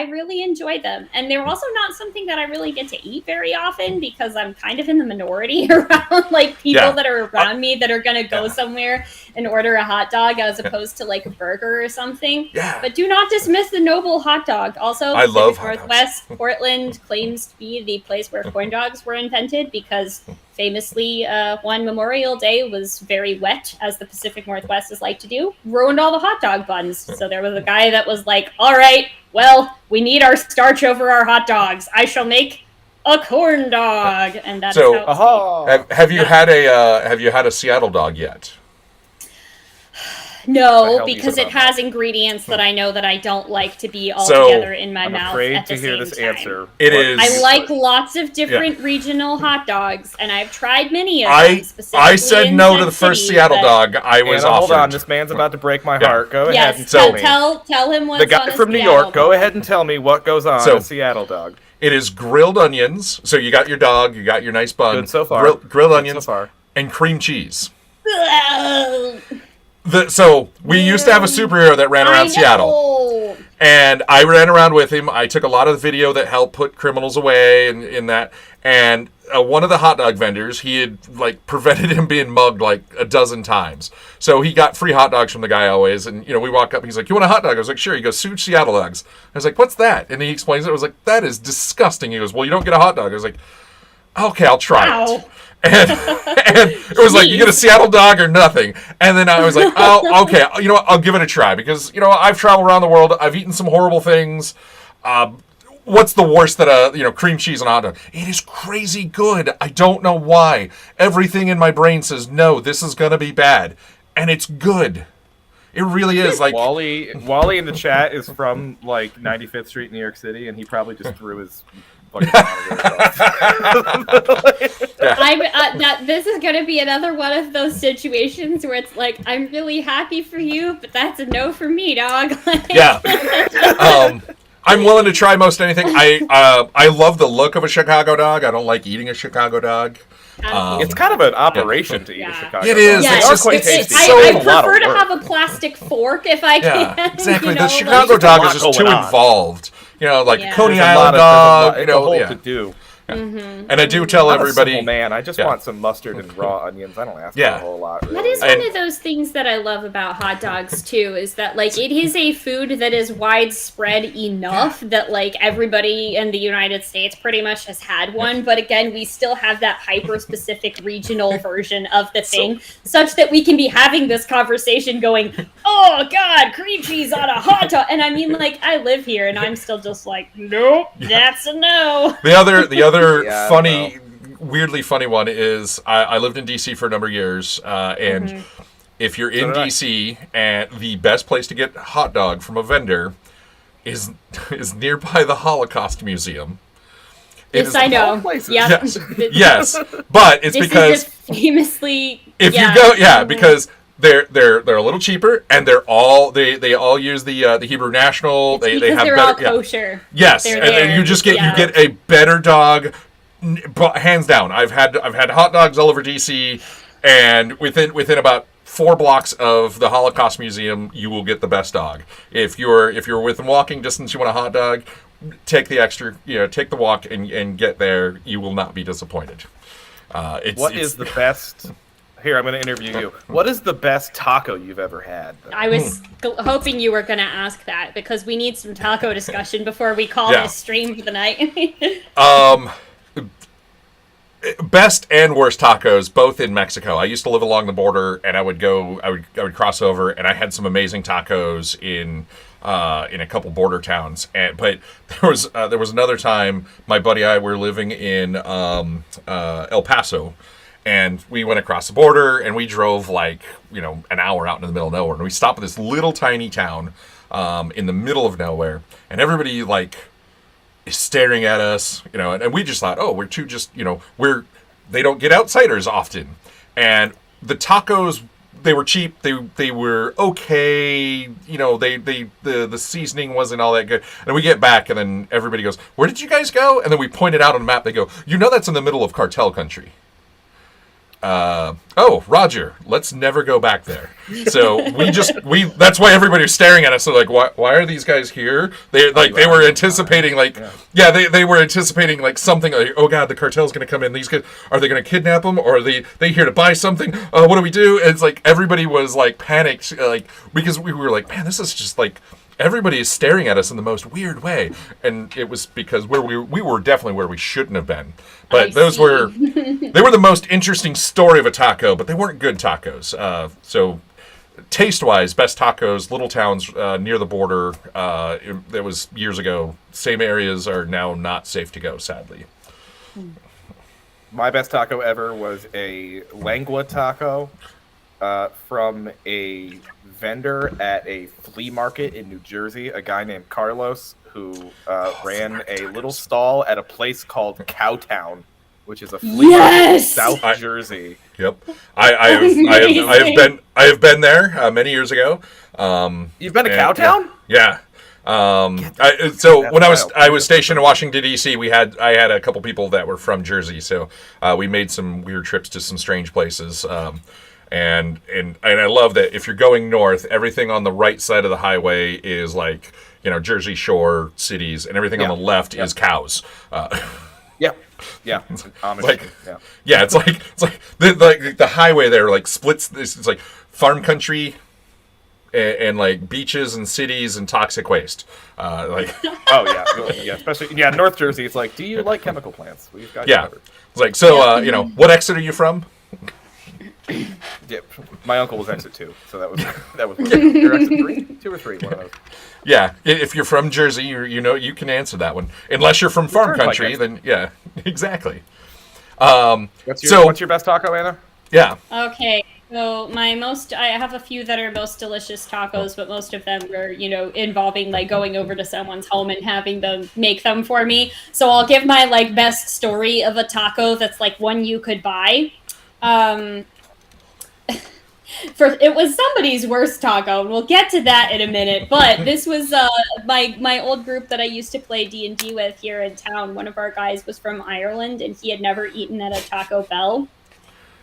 Speaker 3: really enjoy them. And they're also not something that I really get to eat very often because I'm kind of in the minority around like people that are around me that are going to go somewhere and order a hot dog as opposed to like a burger or something. Yeah. But do not dismiss the noble hot dog. Also,
Speaker 1: I love
Speaker 3: Northwest Portland claims to be the place where corn dogs were invented because famously, one Memorial Day was very wet, as the Pacific Northwest is like to do, ruined all the hot dog buns. So there was a guy that was like, all right, well, we need our starch over our hot dogs. I shall make a corn dog. And that's
Speaker 1: have you had a Seattle dog yet?
Speaker 3: No, because it has ingredients that I know that I don't like to be all together in my mouth at the same time. I'm afraid to hear this answer.
Speaker 1: It is.
Speaker 3: I like lots of different regional hot dogs, and I've tried many of them.
Speaker 1: I said no to the first Seattle dog I was offered.
Speaker 2: Hold on, this man's about to break my heart. Go ahead and
Speaker 3: tell me. Tell him what's on a
Speaker 2: The guy from New York, go ahead and tell me what goes on a Seattle dog.
Speaker 1: It is grilled onions. So you got your dog, you got your nice bun.
Speaker 2: Good so far.
Speaker 1: Grilled onions and cream cheese. So we used to have a superhero that ran around Seattle, and I ran around with him. I took a lot of video that helped put criminals away and in that. And one of the hot dog vendors, he had prevented him being mugged like a dozen times. So he got free hot dogs from the guy always. And we walk up, he's like, "You want a hot dog?" I was like, "Sure." He goes, "Suit Seattle dogs." I was like, "What's that?" And he explains it. I was like, "That is disgusting." He goes, "Well, you don't get a hot dog." I was like, "Okay, I'll try it." And it was like, you get a Seattle dog or nothing. And then I was like, oh, okay, you know what? I'll give it a try because, I've traveled around the world. I've eaten some horrible things. What's the worst that cream cheese and hot dog? It is crazy good. I don't know why. Everything in my brain says, no, this is going to be bad. And it's good. It really is. Like
Speaker 2: Wally in the chat is from 95th Street, New York City, and he probably just threw his fucking monitor.
Speaker 3: This is gonna be another one of those situations where it's like, I'm really happy for you, but that's a no for me, dog.
Speaker 1: Yeah. I'm willing to try most anything. I love the look of a Chicago dog. I don't like eating a Chicago dog.
Speaker 2: It's kind of an operation to eat a Chicago
Speaker 1: It
Speaker 2: dog.
Speaker 1: is.
Speaker 3: Yeah,
Speaker 1: It's just
Speaker 2: quite
Speaker 1: it's
Speaker 2: tasty.
Speaker 1: so
Speaker 3: I
Speaker 2: It's a lot of
Speaker 3: prefer to
Speaker 2: work.
Speaker 3: have a plastic fork if I can.
Speaker 1: Yeah, exactly.
Speaker 3: You know,
Speaker 1: The Chicago
Speaker 2: like,
Speaker 1: dog
Speaker 2: there's
Speaker 1: is
Speaker 2: a lot
Speaker 1: just too
Speaker 2: going on.
Speaker 1: involved. You know, like
Speaker 3: Yeah.
Speaker 1: Coney
Speaker 2: There's a
Speaker 1: Island
Speaker 2: lot of-
Speaker 1: dog.
Speaker 2: it's
Speaker 1: You
Speaker 2: a
Speaker 1: know,
Speaker 2: whole
Speaker 1: yeah.
Speaker 2: to do.
Speaker 1: And I do tell
Speaker 2: I'm a
Speaker 1: everybody.
Speaker 2: simple man. I just
Speaker 1: Yeah.
Speaker 2: want some mustard and raw onions. I don't ask for
Speaker 1: Yeah.
Speaker 2: a whole lot.
Speaker 3: That
Speaker 2: Really.
Speaker 3: is
Speaker 1: And-
Speaker 3: one of those things that I love about hot dogs too, is that like it is a food that is widespread enough that like everybody in the United States pretty much has had one, but again, we still have that hyper specific regional version of the thing, such that we can be having this conversation going, oh god, cream cheese on a hot dog, and I mean like I live here and I'm still just like, nope, that's a no.
Speaker 1: The other
Speaker 2: Yeah, I
Speaker 1: funny, weirdly funny one is I lived in DC for a number of years, and if you're in
Speaker 2: So did I.
Speaker 1: DC, and the best place to get a hot dog from a vendor is nearby the Holocaust Museum. It
Speaker 3: Yes,
Speaker 1: is-
Speaker 3: I know.
Speaker 2: all places.
Speaker 3: Yep.
Speaker 1: Yes, yes, but it's
Speaker 3: This
Speaker 1: because
Speaker 3: is just famously
Speaker 1: if
Speaker 3: yeah.
Speaker 1: you go, because they're a little cheaper, and they all use the Hebrew National.
Speaker 3: It's
Speaker 1: They
Speaker 3: because
Speaker 1: have
Speaker 3: they're
Speaker 1: better,
Speaker 3: all
Speaker 1: yeah.
Speaker 3: kosher.
Speaker 1: Yes,
Speaker 3: They're
Speaker 1: and
Speaker 3: there.
Speaker 1: you just get
Speaker 3: Yeah.
Speaker 1: you get a better dog, hands down. I've had hot dogs all over DC, and within about 4 blocks of the Holocaust Museum, you will get the best dog. If you're within walking distance, you want a hot dog, take the extra, take the walk and get there. You will not be disappointed.
Speaker 2: What is the best? Here, I'm going to interview you. What is the best taco you've ever had?
Speaker 3: I was hoping you were going to ask that because we need some taco discussion before we call
Speaker 1: Yeah.
Speaker 3: this stream for the night.
Speaker 1: Best and worst tacos, both in Mexico. I used to live along the border, and I would cross over, and I had some amazing tacos in a couple border towns. But there was another time my buddy and I were living in El Paso, and we went across the border, and we drove like an hour out into the middle of nowhere, and we stopped at this little tiny town in the middle of nowhere, and everybody is staring at us, and we just thought, oh, we're too they don't get outsiders often. And the tacos, they were cheap, they were okay, the seasoning wasn't all that good. And we get back, and then everybody goes, where did you guys go? And then we pointed out on the map, they go, that's in the middle of cartel country. Oh, Roger, let's never go back there. So that's why everybody was staring at us. So like, why are these guys here? They were anticipating they were anticipating like something like, oh god, the cartel's going to come in. These guys, are they going to kidnap them, or are they here to buy something? What do we do? And it's like everybody was like panicked, because we were like, man, this is just like, everybody is staring at us in the most weird way, and it was because we were definitely where we shouldn't have been. But they were the most interesting story of a taco, but they weren't good tacos. So taste-wise, best tacos, little towns near the border. That was years ago. Same areas are now not safe to go, sadly.
Speaker 2: My best taco ever was a lengua taco from a vendor at a flea market in New Jersey, a guy named Carlos, who ran a little stall at a place called Cowtown, which is a flea market in South Jersey.
Speaker 1: Yep, I have been there many years ago.
Speaker 2: You've been to Cowtown?
Speaker 1: Yeah. When I was stationed in Washington D.C., I had a couple people that were from Jersey, so we made some weird trips to some strange places. And I love that if you're going north, everything on the right side of the highway is like Jersey Shore cities, and everything on the left is cows.
Speaker 2: Yeah. Amish,
Speaker 1: It's like the highway there like splits. It's like farm country and like beaches and cities and toxic waste.
Speaker 2: Oh yeah, especially North Jersey. It's like, do you like chemical plants? We've got you covered.
Speaker 1: It's like, so what exit are you from?
Speaker 2: Yeah, my uncle was exit 2, so that was or exit 3, 2 or 3, one of those.
Speaker 1: Yeah, if you're from Jersey, you can answer that one. Unless you're from farm country, then exactly.
Speaker 2: What's your best taco, Anna?
Speaker 1: Yeah.
Speaker 3: Okay, So I have a few that are most delicious tacos, but most of them were, involving like going over to someone's home and having them make them for me. So I'll give my like best story of a taco that's like one you could buy. Um, it was somebody's worst taco, and we'll get to that in a minute. But this was my old group that I used to play D&D with here in town. One of our guys was from Ireland, and he had never eaten at a Taco Bell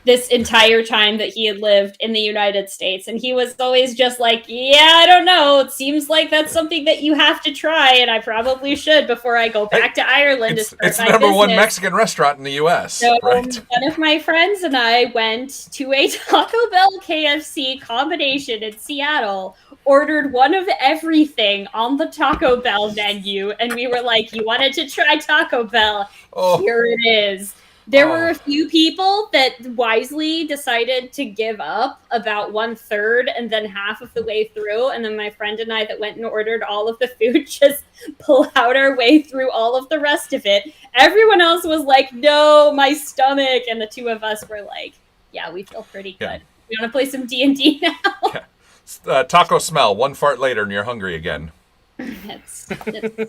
Speaker 3: this entire time that he had lived in the United States. And he was always just like, yeah, I don't know. It seems like that's something that you have to try, and I probably should before I go back to Ireland.
Speaker 1: It's the number one
Speaker 3: business.
Speaker 1: Mexican restaurant in the U.S.
Speaker 3: So
Speaker 1: right?
Speaker 3: one of my friends and I went to a Taco Bell KFC combination in Seattle, ordered one of everything on the Taco Bell menu, and we were like, you wanted to try Taco Bell?
Speaker 1: Oh.
Speaker 3: Here it is. There were a few people that wisely decided to give up about 1/3 and then half of the way through. And then my friend and I that went and ordered all of the food just pull out our way through all of the rest of it. Everyone else was like, no, my stomach. And the two of us were like, yeah, we feel pretty good.
Speaker 1: Yeah.
Speaker 3: We want to play some D&D now.
Speaker 1: Yeah. Taco smell. One fart later and you're hungry again.
Speaker 3: It's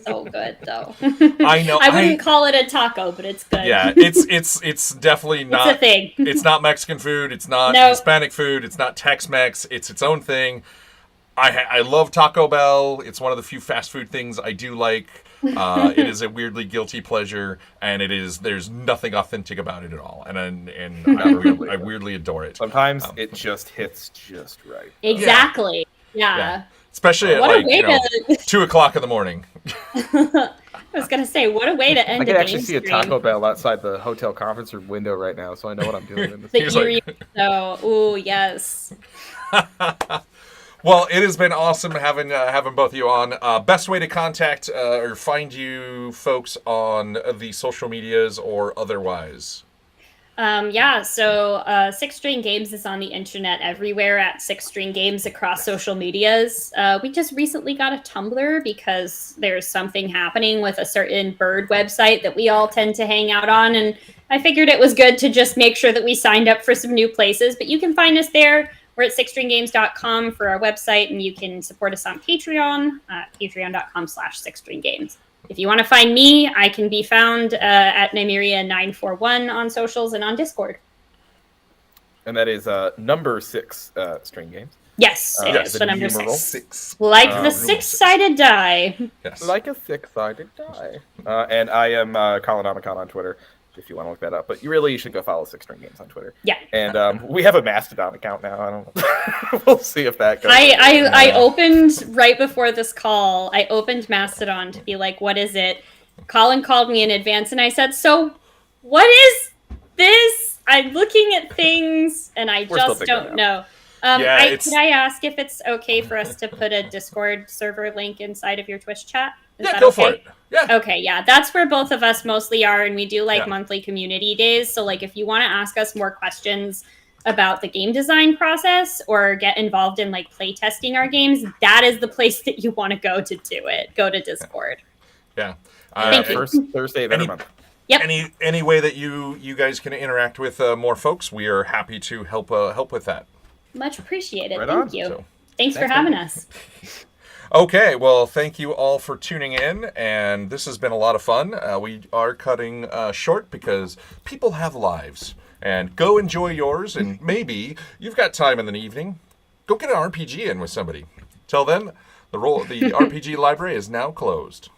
Speaker 3: so good though.
Speaker 1: I know.
Speaker 3: I wouldn't call it a taco, but it's good.
Speaker 1: Yeah, it's definitely not.
Speaker 3: It's a thing.
Speaker 1: It's not Mexican food. It's not
Speaker 3: No.
Speaker 1: Hispanic food. It's not Tex-Mex. It's its own thing. I love Taco Bell. It's one of the few fast food things I do like. It is a weirdly guilty pleasure, and there's nothing authentic about it at all. And I weirdly adore it.
Speaker 2: Sometimes it just hits just right.
Speaker 3: Exactly. Yeah.
Speaker 1: Especially at
Speaker 3: What a
Speaker 1: like
Speaker 3: way
Speaker 1: 2:00 in the morning.
Speaker 3: I was gonna say, what a way to end.
Speaker 2: I can
Speaker 3: a
Speaker 2: actually
Speaker 3: game
Speaker 2: see a
Speaker 3: stream.
Speaker 2: Taco Bell outside the hotel conference room window right now, so I know what I'm doing. In this.
Speaker 3: The
Speaker 1: He's like-
Speaker 3: eerie. So, ooh, yes.
Speaker 1: Well, it has been awesome having both of you on. Best way to contact or find you folks on the social medias or otherwise.
Speaker 3: So Six String Games is on the internet everywhere at Six String Games across social medias. We just recently got a Tumblr because there's something happening with a certain bird website that we all tend to hang out on, and I figured it was good to just make sure that we signed up for some new places. But you can find us there. We're at sixstringgames.com for our website, and you can support us on Patreon, patreon.com/sixstringgames. If you want to find me, I can be found at Nymeria941 on socials and on Discord.
Speaker 2: And that is number 6 string games.
Speaker 3: Yes, it is
Speaker 2: the
Speaker 3: the number
Speaker 2: numeral
Speaker 3: 6. Like the
Speaker 1: numeral
Speaker 3: six-sided die.
Speaker 1: Yes.
Speaker 2: Like a six-sided die. And I am Colin on Twitter, if you want to look that up. But you should go follow Six String Games on Twitter.
Speaker 3: Yeah.
Speaker 2: And we have a Mastodon account now. I don't know. We'll see if that goes.
Speaker 3: I opened right before this call. I opened Mastodon to be like, what is it? Colin called me in advance, and I said, so what is this? I'm looking at things, and I
Speaker 2: We're still
Speaker 3: just
Speaker 2: figuring it
Speaker 3: don't
Speaker 2: out.
Speaker 3: know.
Speaker 1: Yeah,
Speaker 3: Could I ask if it's okay for us to put a Discord server link inside of your Twitch chat? Is
Speaker 1: Yeah,
Speaker 3: that
Speaker 1: go
Speaker 3: okay?
Speaker 1: for it. Yeah.
Speaker 3: Okay, yeah, that's where both of us mostly are, and we do like
Speaker 1: Yeah.
Speaker 3: monthly community days. So, like, if you want to ask us more questions about the game design process or get involved in like play testing our games, that is the place that you want to go to do it. Go to Discord.
Speaker 1: Yeah.
Speaker 3: Thank you.
Speaker 2: First Thursday of every
Speaker 1: Any-
Speaker 2: month.
Speaker 3: Yep.
Speaker 1: Any way that you guys can interact with more folks, we are happy to help with that.
Speaker 3: Much appreciated.
Speaker 2: Right
Speaker 3: Thank
Speaker 2: on.
Speaker 3: you.
Speaker 1: So.
Speaker 3: Thanks for
Speaker 2: Thanks,
Speaker 3: having us.
Speaker 1: Okay, well, thank you all for tuning in, and this has been a lot of fun. We are cutting short because people have lives, and go enjoy yours, and maybe you've got time in the evening. Go get an RPG in with somebody. Till then, the RPG library is now closed.